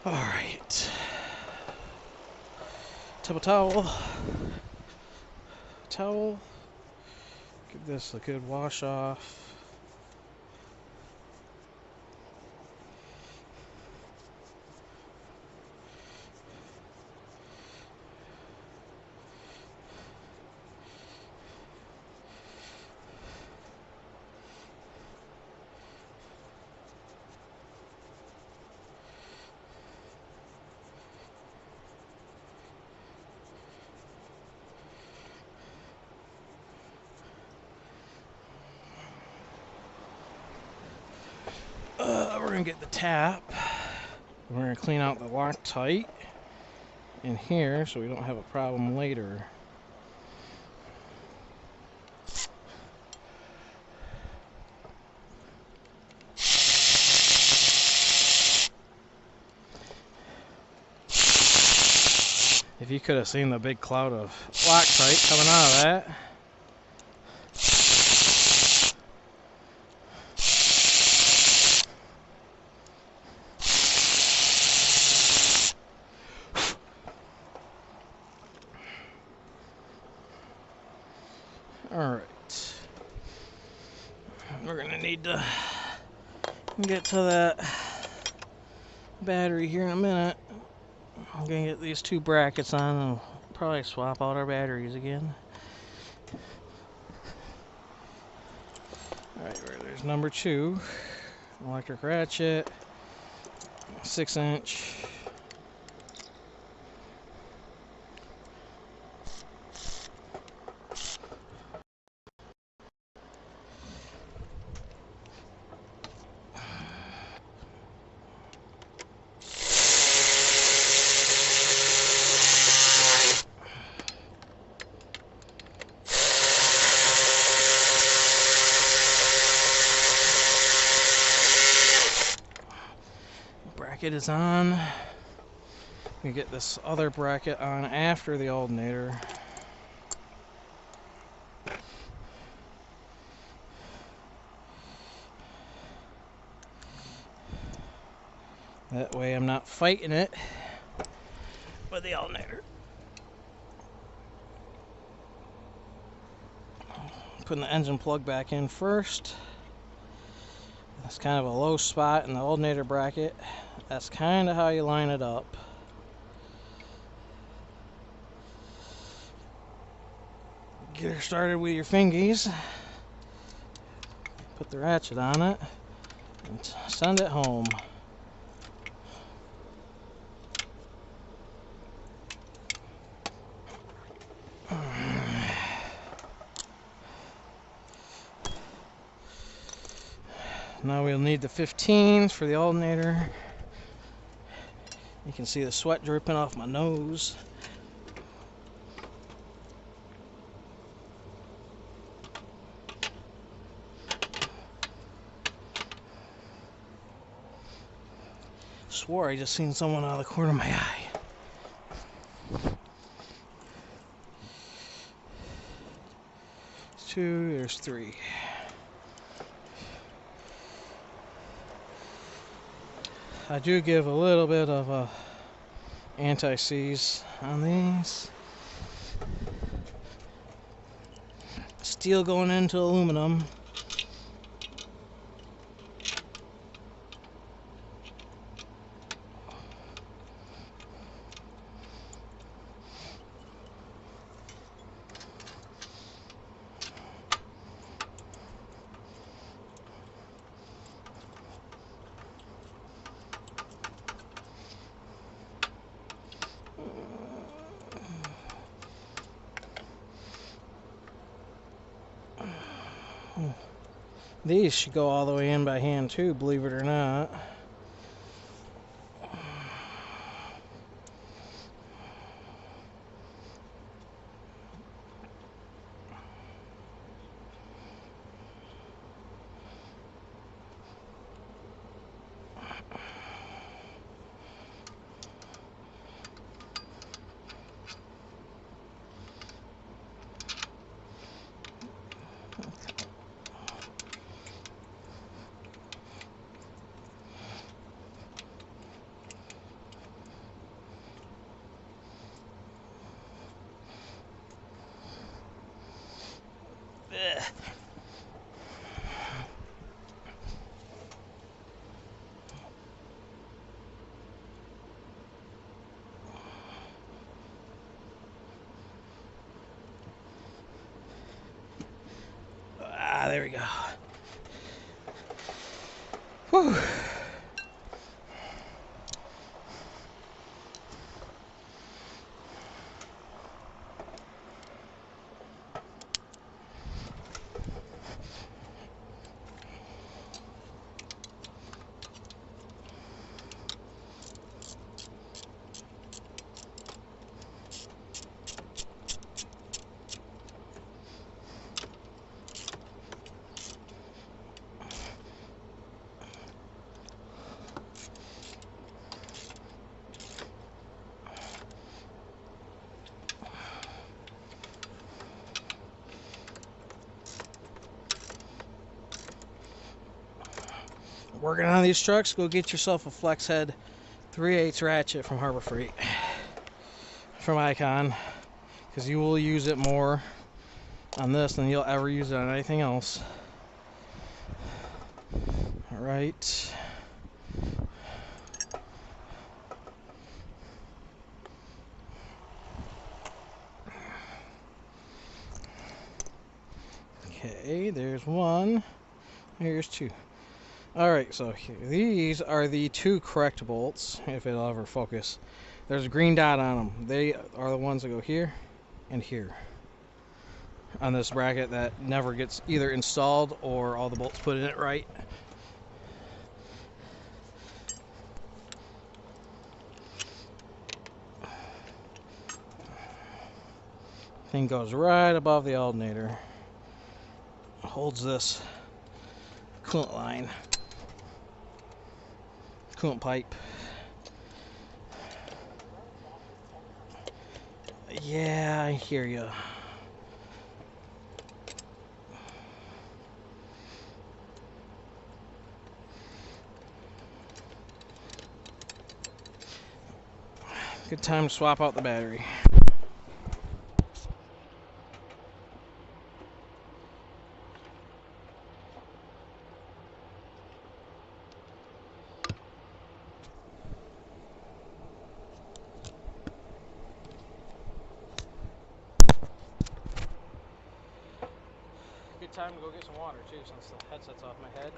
All right. Table towel. Give this a good wash off. We're gonna get the tap. We're gonna clean out the Loctite. in here so we don't have a problem later. If you could have seen the big cloud of Loctite coming out of that. Alright. We're going to need to get to that battery here in a minute. I'm going to get these two brackets on and probably swap out our batteries again. Alright, there's number 2. Electric ratchet. 6-inch. Bracket is on. We get this other bracket on after the alternator. That way I'm not fighting it with the alternator. Putting the engine plug back in first. That's kind of a low spot in the alternator bracket. That's kind of how you line it up. Get her started with your fingies. Put the ratchet on it and send it home. Now we'll need the 15s for the alternator. You can see the sweat dripping off my nose. Swore I just seen someone out of the corner of my eye. There's 2, there's 3. I do give a little bit of a anti-seize on these. Steel going into aluminum. These should go all the way in by hand too, believe it or not. There we go. Whew. working on these trucks, go get yourself a flex head 3/8 ratchet from Harbor Freight, from Icon, because you will use it more on this than you'll ever use it on anything else. All right. Okay, there's one. Here's two. Alright, so these are the two correct bolts, if it'll ever focus. There's a green dot on them. They are the ones that go here and here on this bracket that never gets either installed or all the bolts put in it right. Thing goes right above the alternator. Holds this coolant line, coolant pipe. Yeah, I hear you. Good time to swap out the battery. Good time to go get some water too, since the headset's off my head.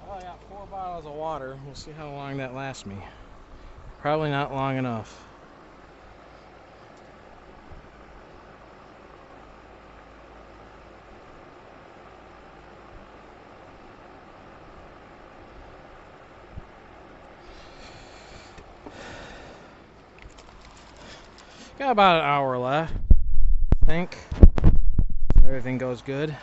Well, I got 4 bottles of water. We'll see how long that lasts me. Probably not long enough. Got about an hour left, I think. Everything goes good.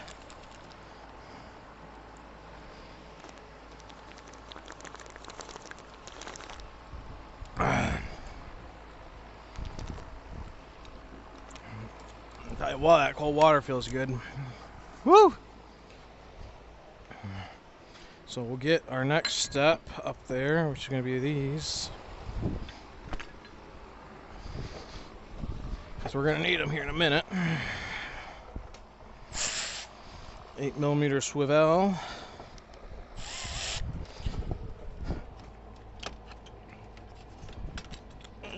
Well, that cold water feels good. Woo! So we'll get our next step up there, which is going to be these, because we're going to need them here in a minute. 8mm swivel.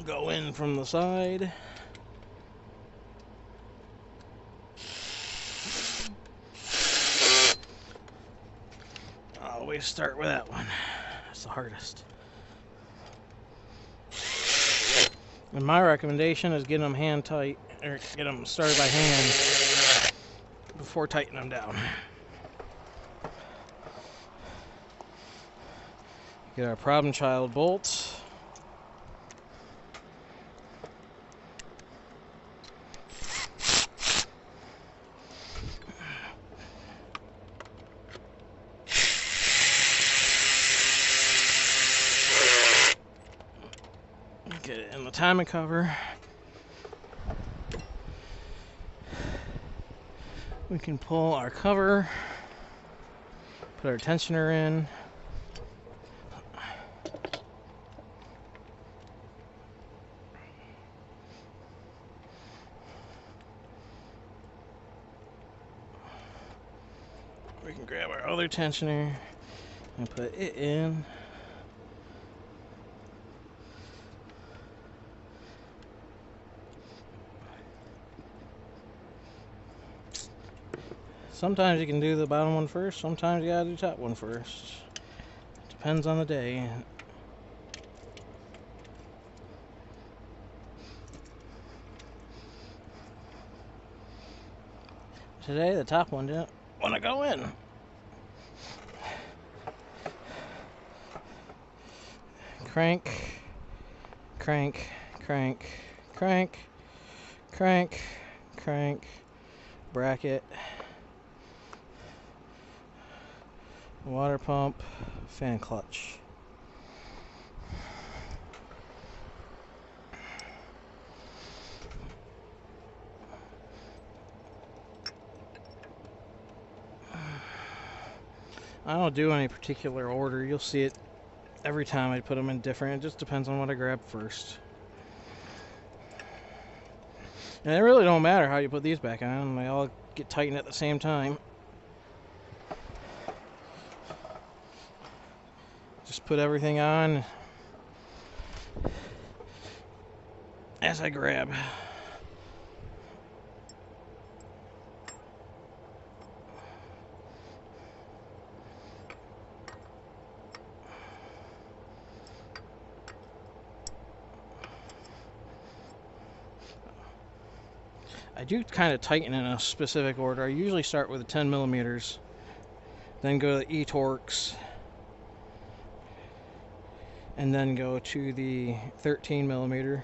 Go in from the side. Always start with that one. That's the hardest. And my recommendation is getting them hand tight, or get them started by hand before tightening them down. Get our problem child bolts. Get it in the timing cover. We can pull our cover, put our tensioner in. We can grab our other tensioner and put it in. Sometimes you can do the bottom one first, sometimes you gotta do the top one first. Depends on the day. Today the top one didn't want to go in. Crank, crank, crank, crank, crank, crank, bracket, water pump, fan clutch. I don't do any particular order. You'll see it every time I put them in different. It just depends on what I grab first. And it really don't matter how you put these back on. They all get tightened at the same time. Just put everything on as I grab. I do kind of tighten in a specific order. I usually start with the 10mm, then go to the E-Torx, and then go to the 13mm,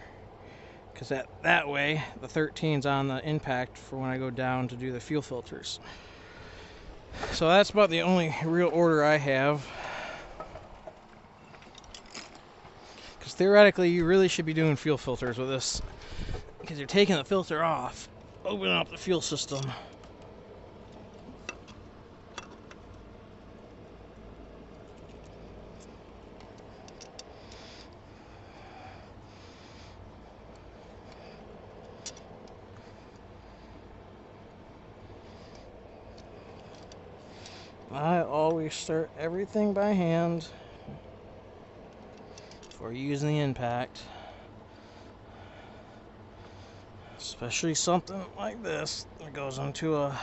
because that way the 13's on the impact for when I go down to do the fuel filters. So that's about the only real order I have, because theoretically you really should be doing fuel filters with this, because you're taking the filter off, opening up the fuel system. I always start everything by hand before using the impact. Especially something like this that goes into a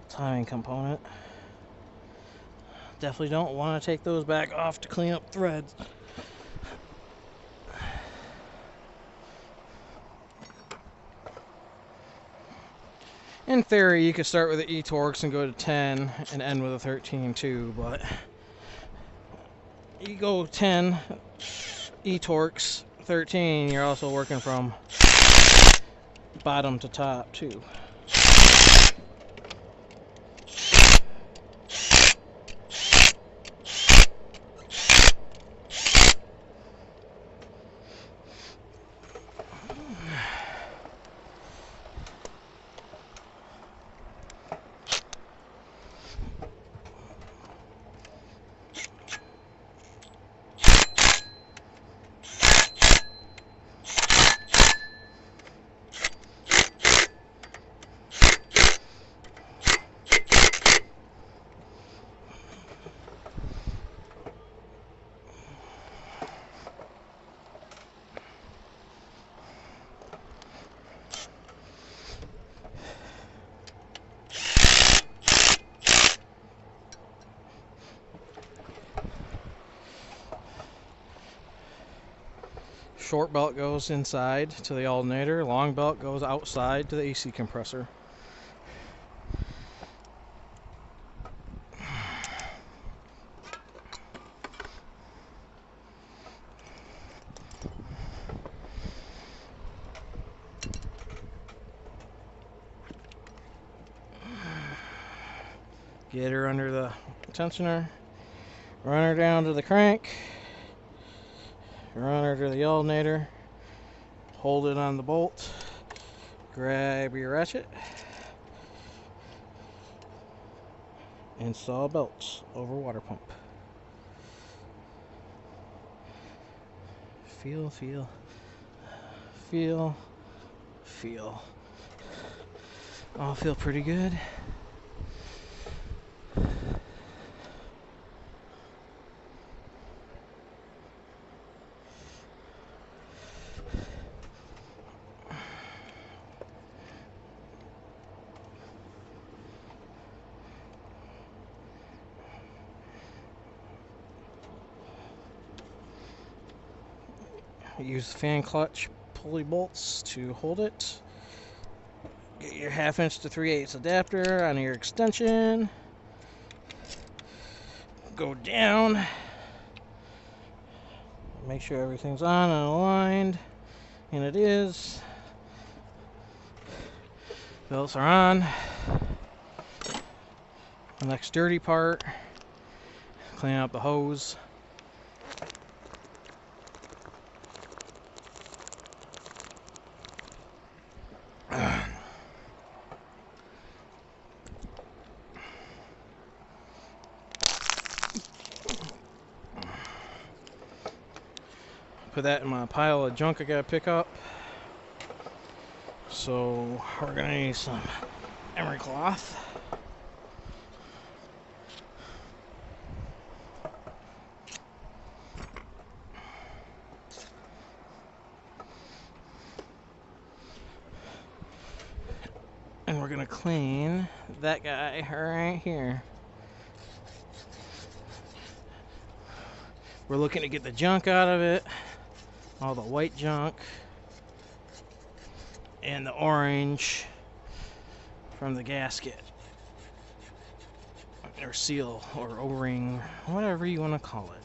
timing component. Definitely don't want to take those back off to clean up threads. In theory, you could start with the E-Torx and go to 10 and end with a 13 too, but you go 10, E-Torx, 13, you're also working from bottom to top too. short belt goes inside to the alternator, long belt goes outside to the AC compressor. Get her under the tensioner, run her down to the crank, run her to the alternator, hold it on the bolt, grab your ratchet, install belts over water pump. Feel, feel, feel, feel. All feel pretty good. Use the fan clutch pulley bolts to hold it. Get your 1/2 inch to 3/8 adapter on your extension. Go down. Make sure everything's on and aligned. And it is. Belts are on. The next dirty part, clean out the hose. Put that in my pile of junk I gotta pick up. So we're gonna need some emery cloth. And we're gonna clean that guy right here. We're looking to get the junk out of it, all the white junk and the orange from the gasket or seal or O-ring, whatever you want to call it.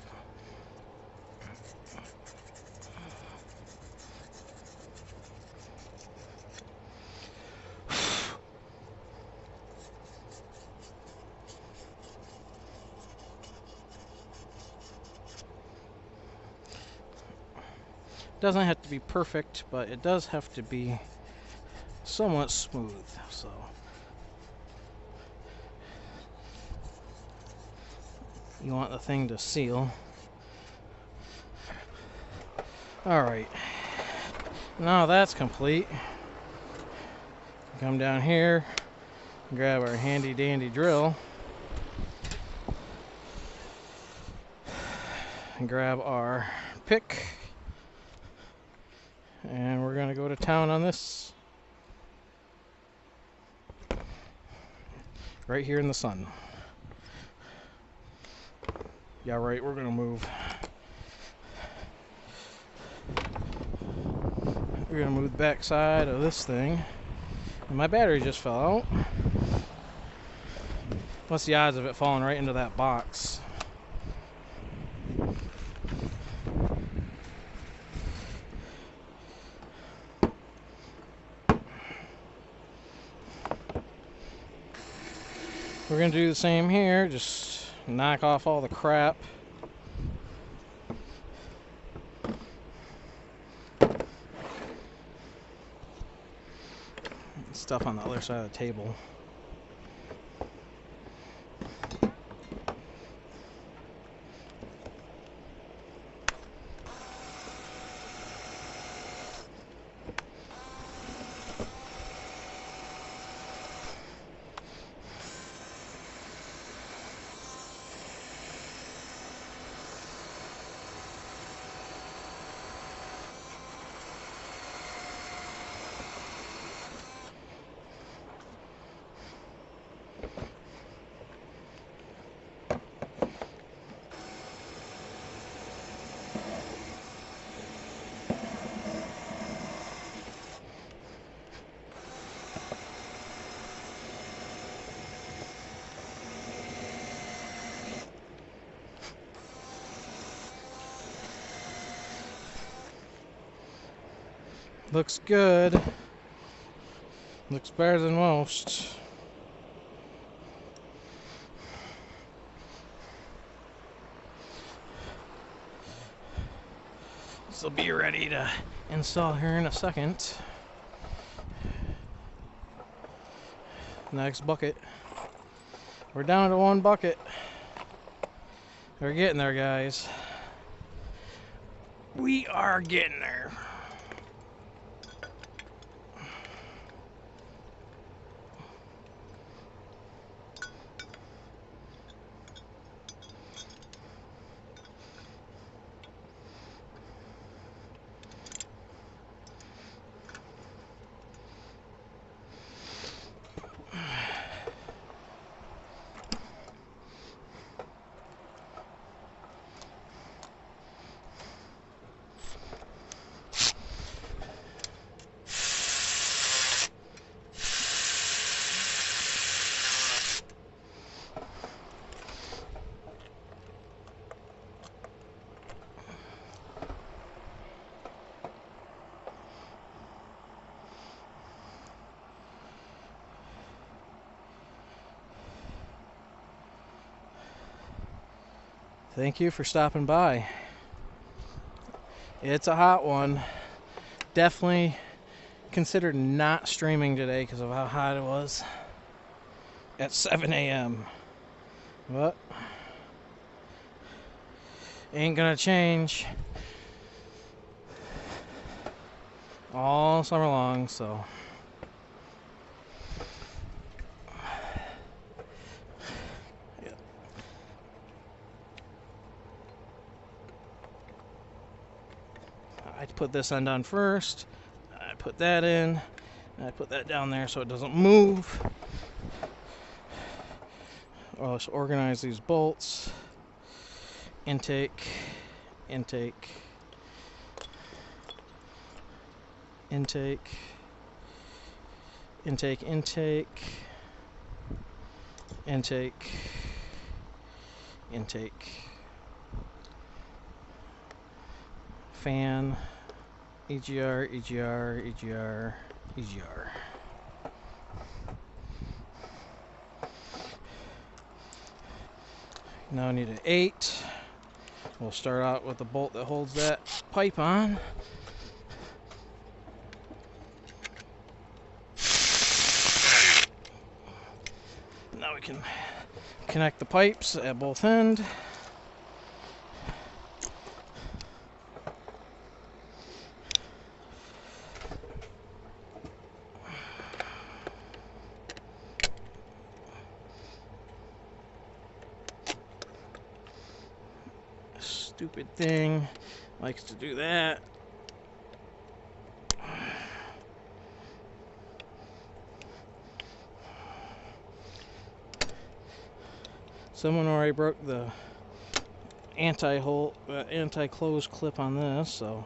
Doesn't have to be perfect, but it does have to be somewhat smooth. So you want the thing to seal. Alright, now that's complete. Come down here, grab our handy dandy drill, and grab our pick. And we're going to go to town on this. Right here in the sun. Yeah, right, we're going to move. We're going to move the back side of this thing. And my battery just fell out. What's the odds of it falling right into that box? We're going to do the same here, just knock off all the crap. Stuff on the other side of the table. Looks good. Looks better than most. This will be ready to install here in a second. Next bucket. We're down to one bucket. We're getting there, guys. We are getting there. Thank you for stopping by. It's a hot one. Definitely considered not streaming today because of how hot it was at 7 a.m. But ain't gonna change all summer long, so I put this end on first. I put that in. And I put that down there so it doesn't move. I'll just organize these bolts. Intake, intake, intake, intake, intake, intake, intake. Fan, EGR, EGR, EGR, EGR. Now I need an 8. We'll start out with the bolt that holds that pipe on. Now we can connect the pipes at both ends. Stupid thing likes to do that. Someone already broke the anti-hole, anti-close clip on this, so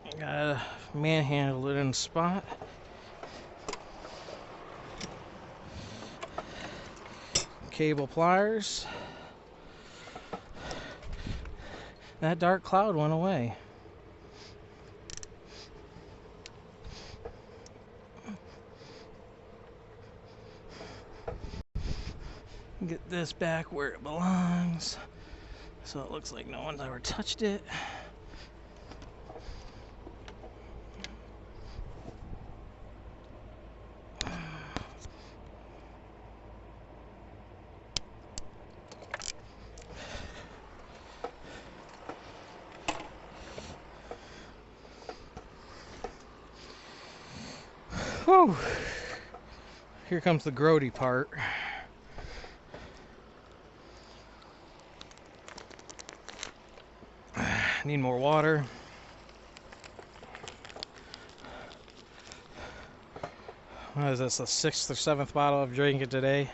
I gotta manhandle it in the spot. Cable pliers. That dark cloud went away. Get this back where it belongs, so it looks like no one's ever touched it. Whew. Here comes the grody part. Need more water. What is this, the 6th or 7th bottle I've drinking today?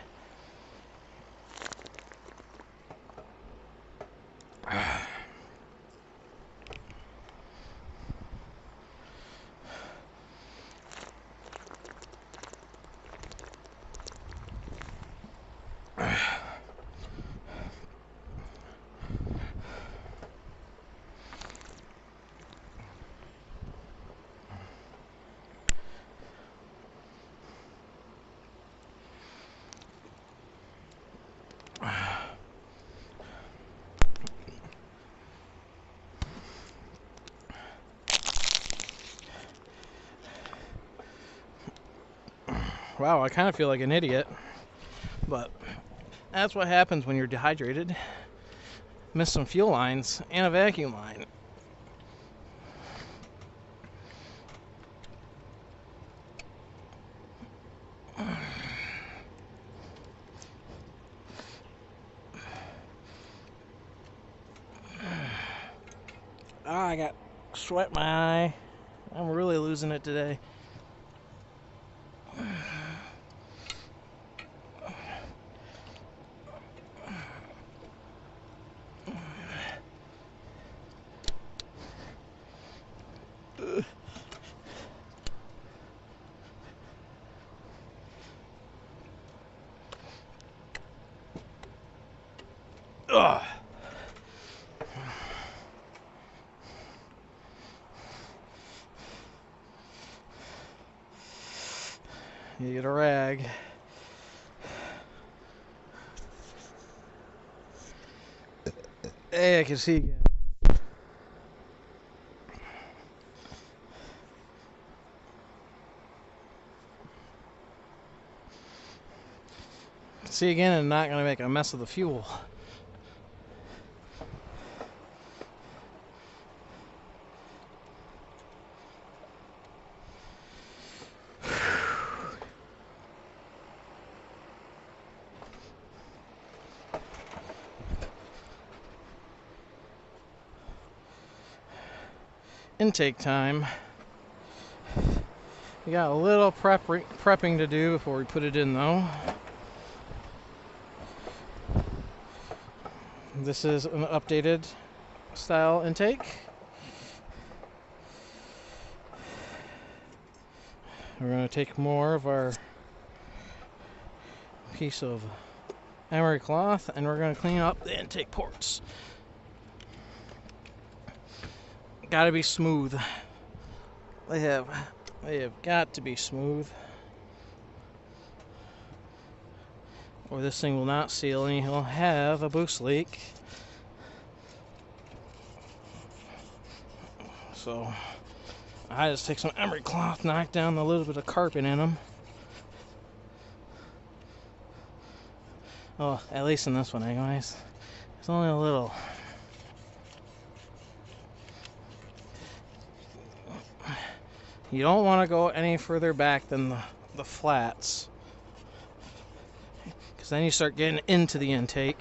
Wow, I kind of feel like an idiot, but that's what happens when you're dehydrated. Miss some fuel lines and a vacuum line. Ah, I got sweat in my eye. I'm really losing it today. Ugh. You get a rag. Hey, I can see again. See again, and not going to make a mess of the fuel. Intake time. We got a little prepping to do before we put it in, though. This is an updated style intake. We're going to take more of our piece of emery cloth and we're going to clean up the intake ports. Got to be smooth. They have got to be smooth, or this thing will not seal and you'll have a boost leak. So I just take some emery cloth, knock down a little bit of carbon in them. Oh, at least in this one anyways. It's only a little. You don't want to go any further back than the flats, because then you start getting into the intake,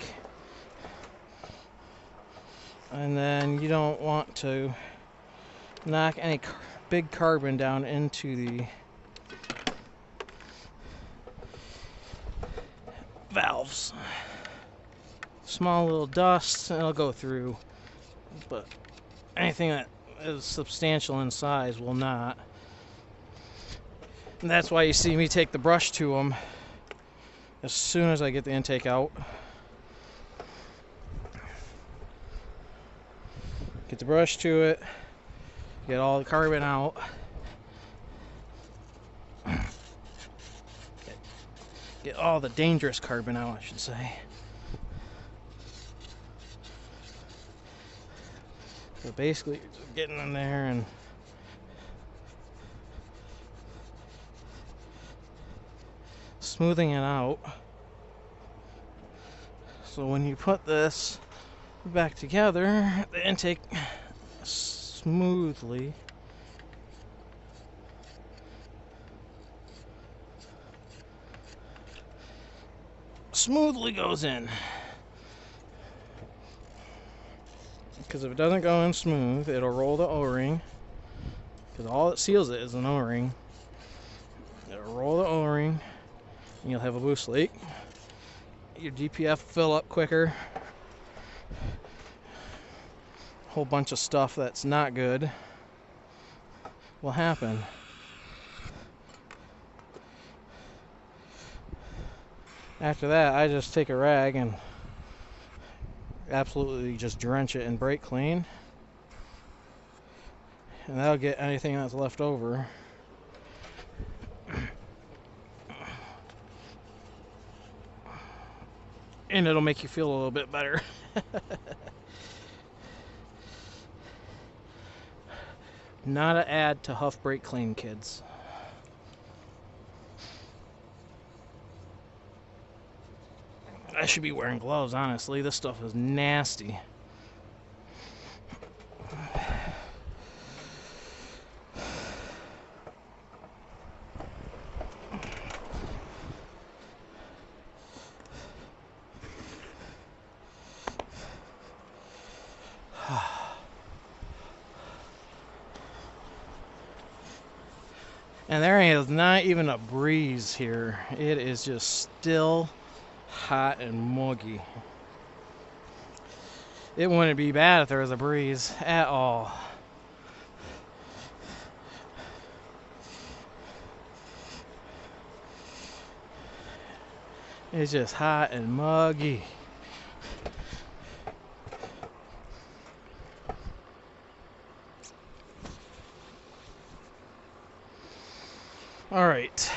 and then you don't want to knock any big carbon down into the valves. Small little dust, it'll go through, but anything that is substantial in size will not. And that's why you see me take the brush to them as soon as I get the intake out. Get the brush to it, get all the carbon out. Get all the dangerous carbon out, I should say. So basically, you're just getting in there and smoothing it out. So when you put this back together, the intake smoothly goes in. Because if it doesn't go in smooth, it'll roll the O-ring. Because all that seals it is an O-ring. It'll roll the O-ring, and you'll have a boost leak. Your DPF fill up quicker. A whole bunch of stuff that's not good will happen. After that, I just take a rag and absolutely just drench it in brake clean, and that'll get anything that's left over. and it'll make you feel a little bit better. Not an ad to Huff Brake Clean, kids. I should be wearing gloves, honestly. This stuff is nasty. And there is not even a breeze here. It is just still hot and muggy. It wouldn't be bad if there was a breeze at all. It's just hot and muggy. All right.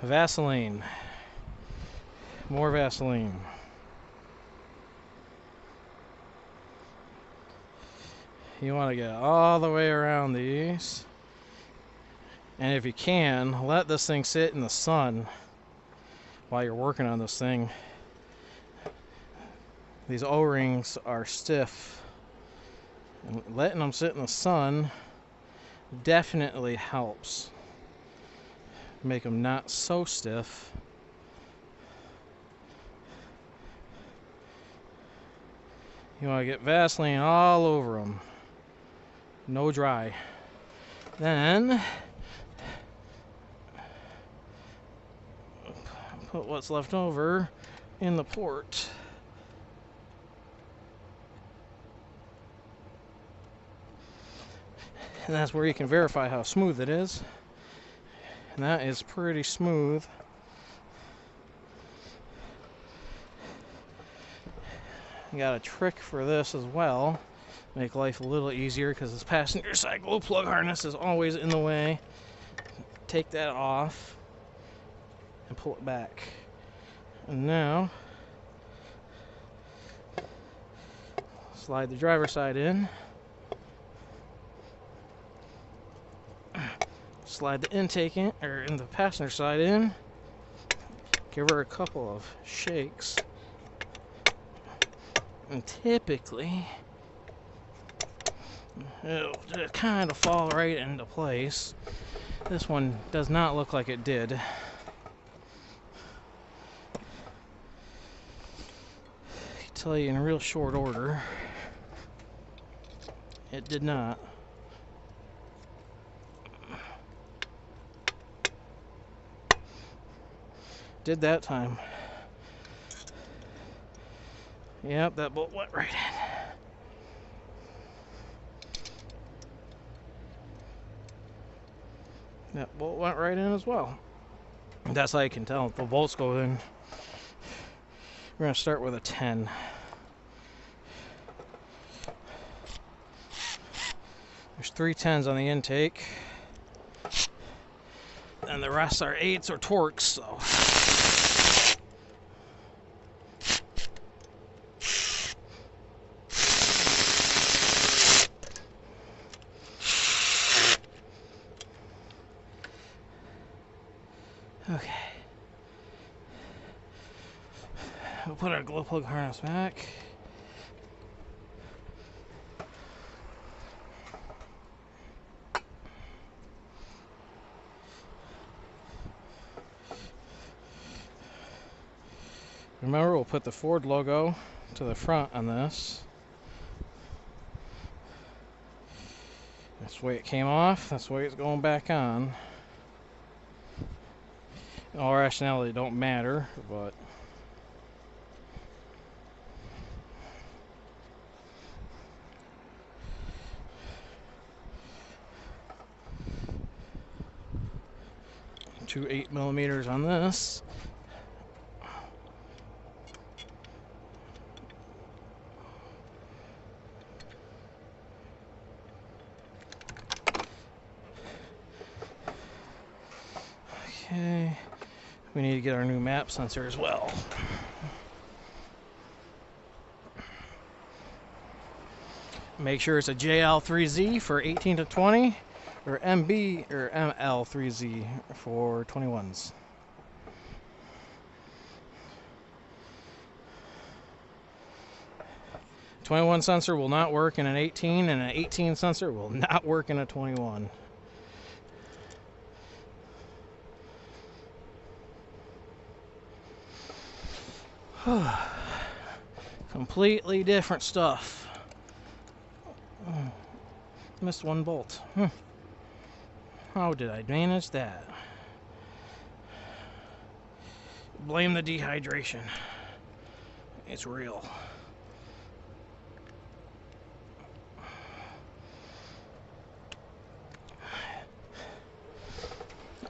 Vaseline. More Vaseline. You want to get all the way around these. And if you can, let this thing sit in the sun while you're working on this thing. These O-rings are stiff. And letting them sit in the sun definitely helps make them not so stiff. You want to get Vaseline all over them. No dry. Then put what's left over in the port. And that's where you can verify how smooth it is. And that is pretty smooth. You got a trick for this as well. Make life a little easier because this passenger side glow plug harness is always in the way. Take that off and pull it back. And now slide the driver's side in. Slide the intake in, or in the passenger side in. Give her a couple of shakes. And typically, it'll just kind of fall right into place. This one does not look like it did. I can tell you in real short order, it did not. Did that time. Yep, that bolt went right in. That bolt went right in as well. That's how you can tell if the bolts go in. We're going to start with a 10. There's 3 10s on the intake. And the rest are 8s or Torques, so. Okay. We'll put our glow plug harness back. Remember, we'll put the Ford logo to the front on this. That's the way it came off. That's the way it's going back on. All rationality don't matter, but two 8mm on this. we need to get our new map sensor as well. Make sure it's a JL3Z for 18 to 20, or MB or ML3Z for 21s. A 21 sensor will not work in an 18, and an 18 sensor will not work in a 21. Completely different stuff. Missed one bolt. How did I manage that? Blame the dehydration. It's real.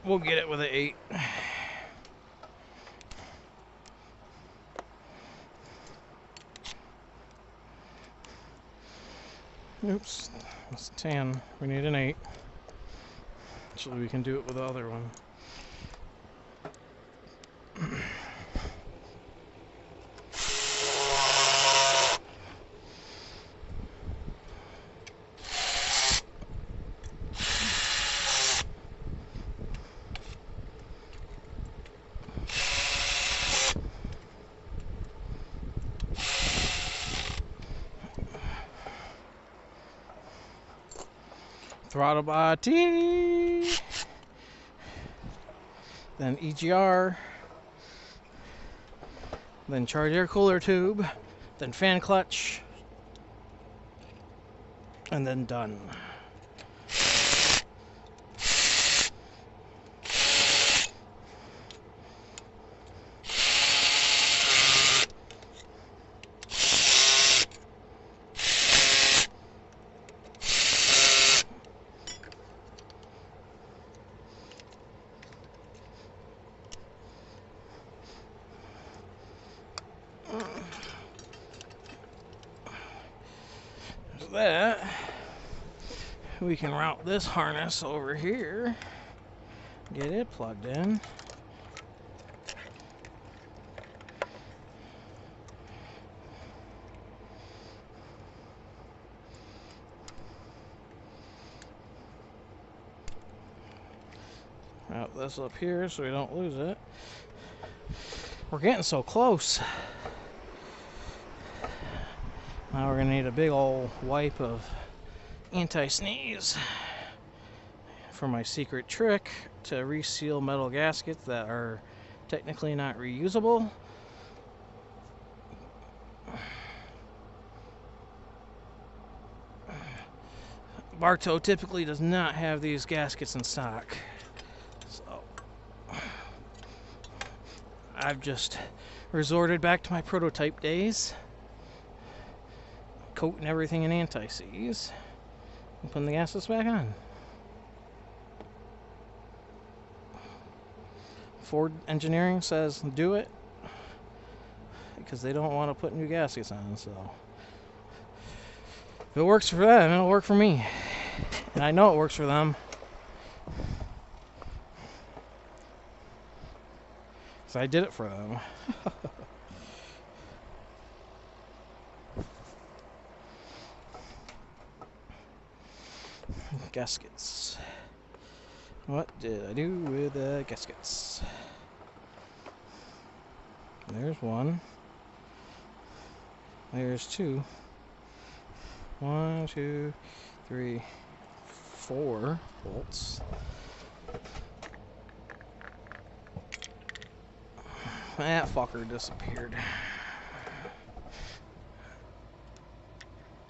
We'll get it with an 8. Oops, that's a 10. We need an 8. Actually, we can do it with the other one. Throttle body, then EGR, then charge air cooler tube, then fan clutch, and then done. That we can route this harness over here, get it plugged in. Route this up here so we don't lose it. We're getting so close. Now we're going to need a big old wipe of anti-sneeze for my secret trick to reseal metal gaskets that are technically not reusable. Bartow typically does not have these gaskets in stock, so I've just resorted back to my prototype days, coating everything in anti-seize and putting the gaskets back on. Ford Engineering says do it because they don't want to put new gaskets on, so if it works for them, it'll work for me. And I know it works for them. So I did it for them. Gaskets. What did I do with the gaskets? There's one. There's two. 1, 2, 3, 4 bolts. That fucker disappeared.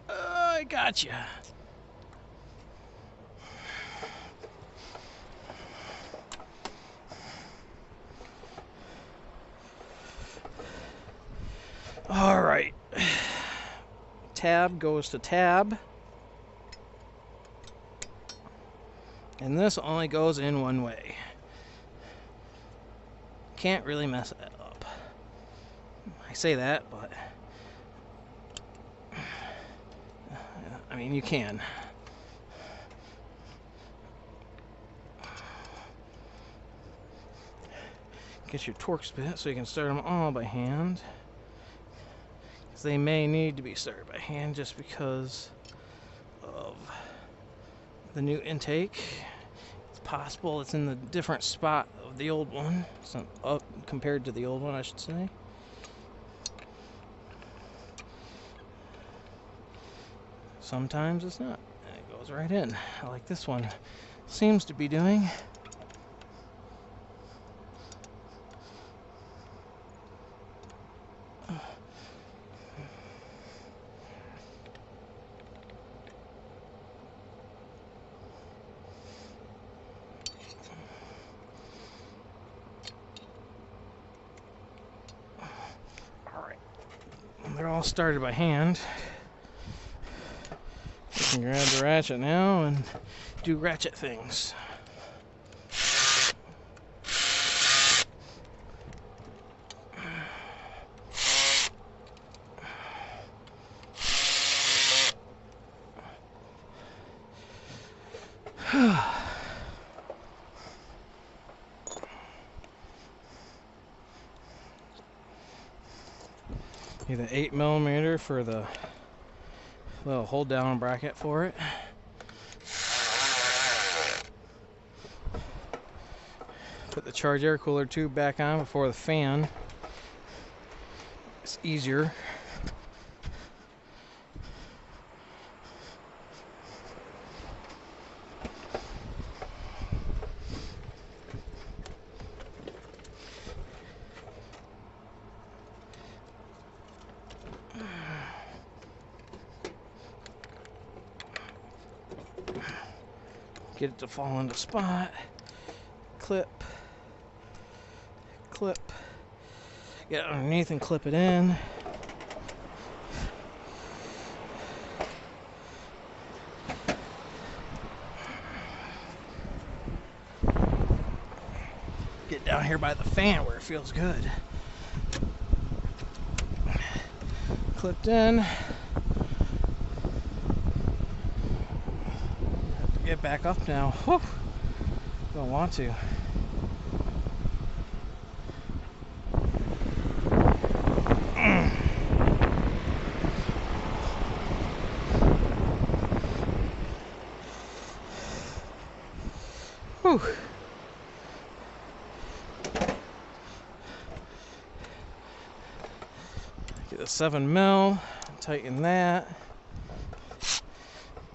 I gotcha. All right. Tab goes to tab. And this only goes in one way. Can't really mess that up. I say that, but I mean, you can. Get your Torx bit so you can start them all by hand. Because they may need to be started by hand just because of the new intake. It's possible it's in the different spot of the old one, so up compared to the old one, I should say. Sometimes it's not, and it goes right in, like this one seems to be doing. Alright, they're all started by hand. You can grab the ratchet now and do ratchet things. Need an 8mm for the little hold down bracket for it. Put the charge air cooler tube back on before the fan. It's easier. Get it to fall into spot. Clip. Clip. Get underneath and clip it in. Get down here by the fan where it feels good. Clipped in. Get back up now. Whew. Don't want to. Whew. Get a 7mm, tighten that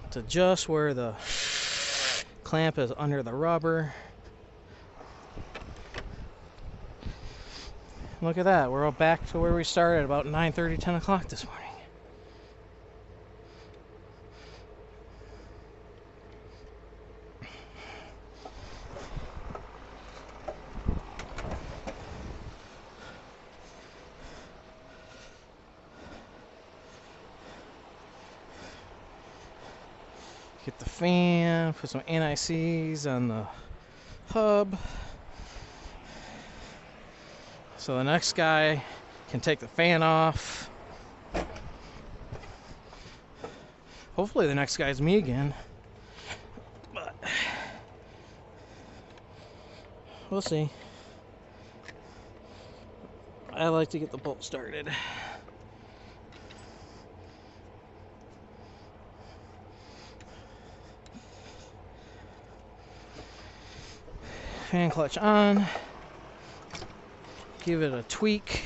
to just where the clamp is under the rubber. Look at that, we're all back to where we started about 9:30, 10 o'clock this morning. Get the fan, put some NICs on the hub. So the next guy can take the fan off. Hopefully the next guy's me again. But we'll see. I like to get the bolt started. Fan clutch on. Give it a tweak.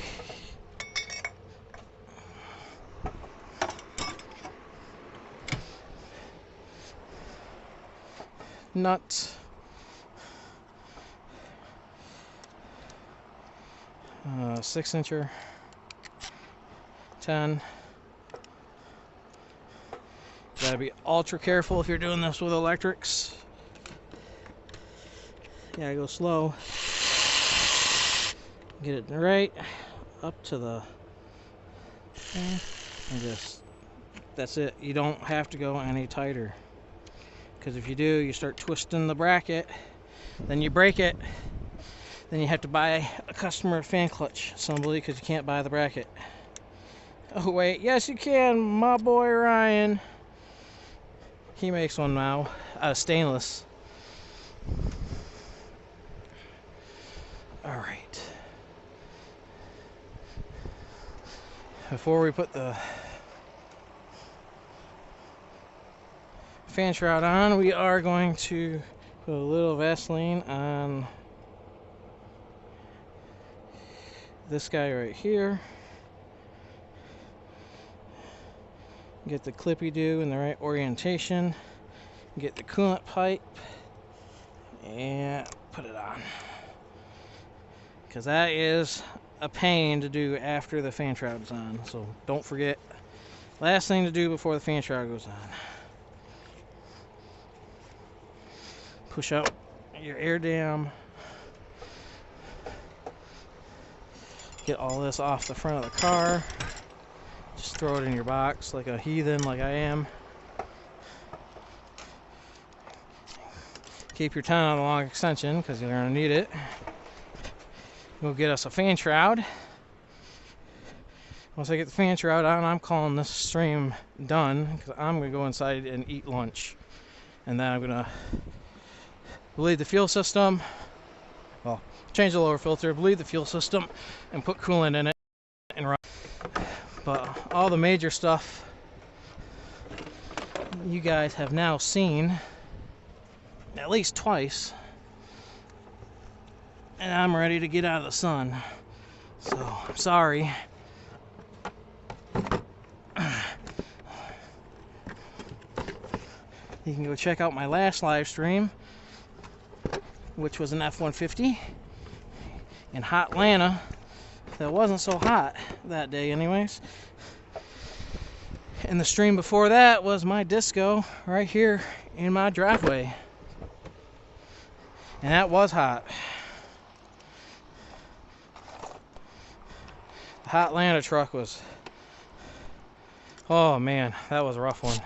Nut. 6-incher. 10. Gotta be ultra careful if you're doing this with electrics. Gotta go slow. Get it right up to the thing and just, that's it. You don't have to go any tighter, because if you do, you start twisting the bracket, then you break it, then you have to buy a customer fan clutch assembly because you can't buy the bracket. Oh wait, yes you can. My boy Ryan, he makes one now out of stainless. All right. before we put the fan shroud on, we are going to put a little Vaseline on this guy right here. Get the clippy-do in the right orientation. Get the coolant pipe and put it on. Because that is a pain to do after the fan shroud is on. So don't forget, last thing to do before the fan shroud goes on. Push out your air dam. Get all this off the front of the car. Just throw it in your box like a heathen, like I am. Keep your 10 on a long extension because you're going to need it. We'll get us a fan shroud. Once I get the fan shroud on, I'm calling this stream done because I'm going to go inside and eat lunch. And then I'm going to bleed the fuel system. Well, change the lower filter, bleed the fuel system, and put coolant in it and run. But all the major stuff you guys have now seen at least twice, and I'm ready to get out of the sun. So I'm sorry. You can go check out my last live stream, which was an F-150 in hot Atlanta. That wasn't so hot that day anyways. And the stream before that was my disco right here in my driveway. And that was hot. The hot Atlanta truck was, oh man, that was a rough one.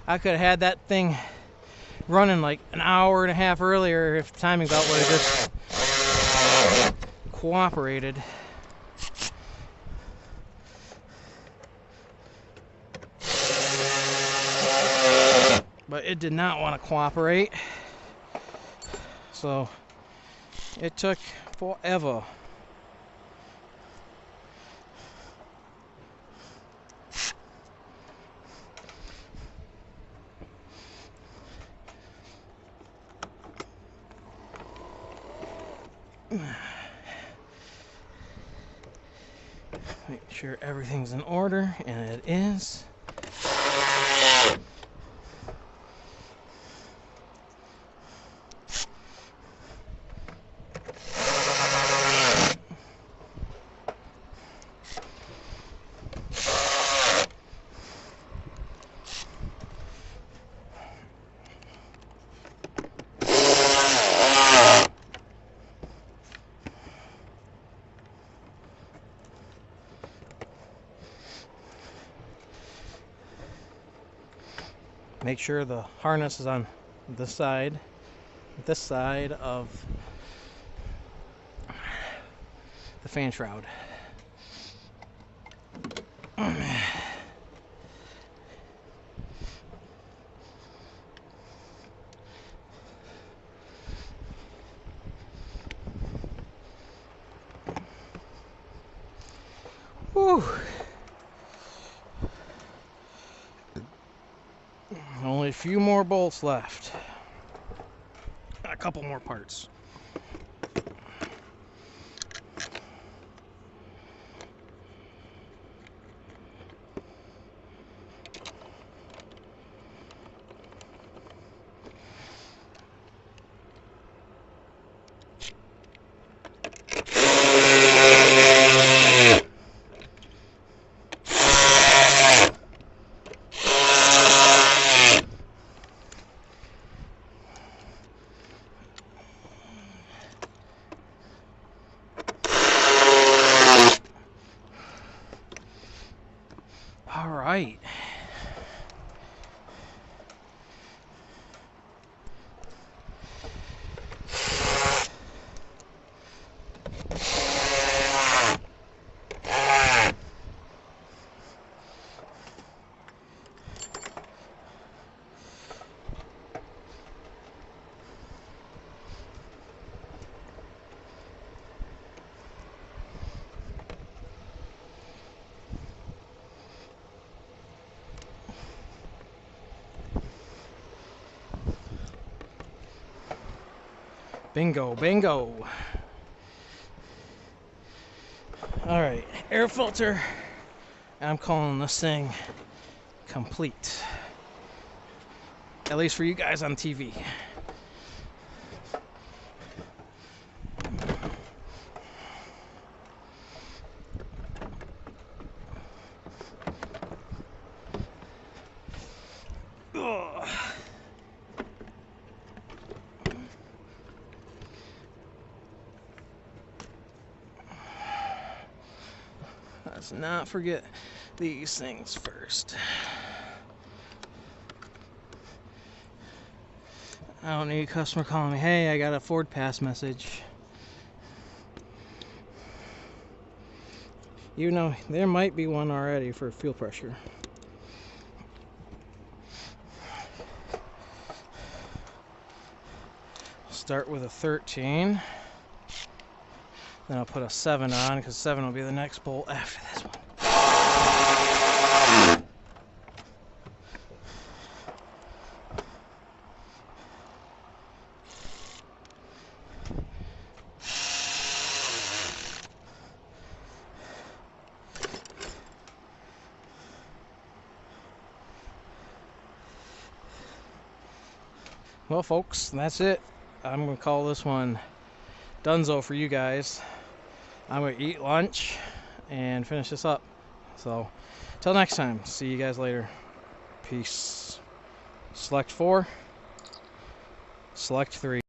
I could have had that thing running like an hour and a half earlier if the timing belt would have just cooperated. But it did not want to cooperate. So it took forever. Make sure everything's in order, and it is. Make sure the harness is on this side of the fan shroud. Whew. Only a few more bolts left. A couple more parts. Bingo, bingo. All right, air filter. I'm calling this thing complete. At least for you guys on TV. Ugh. Let's not forget these things first. I don't need a customer calling me, hey, I got a Ford Pass message. You know, there might be one already for fuel pressure. Start with a 13. Then I'll put a 7 on, because 7 will be the next bolt after this one. Well, folks, that's it. I'm going to call this one Dunzo for you guys. I'm going to eat lunch and finish this up. So, till next time, see you guys later. Peace. Select 4. Select 3.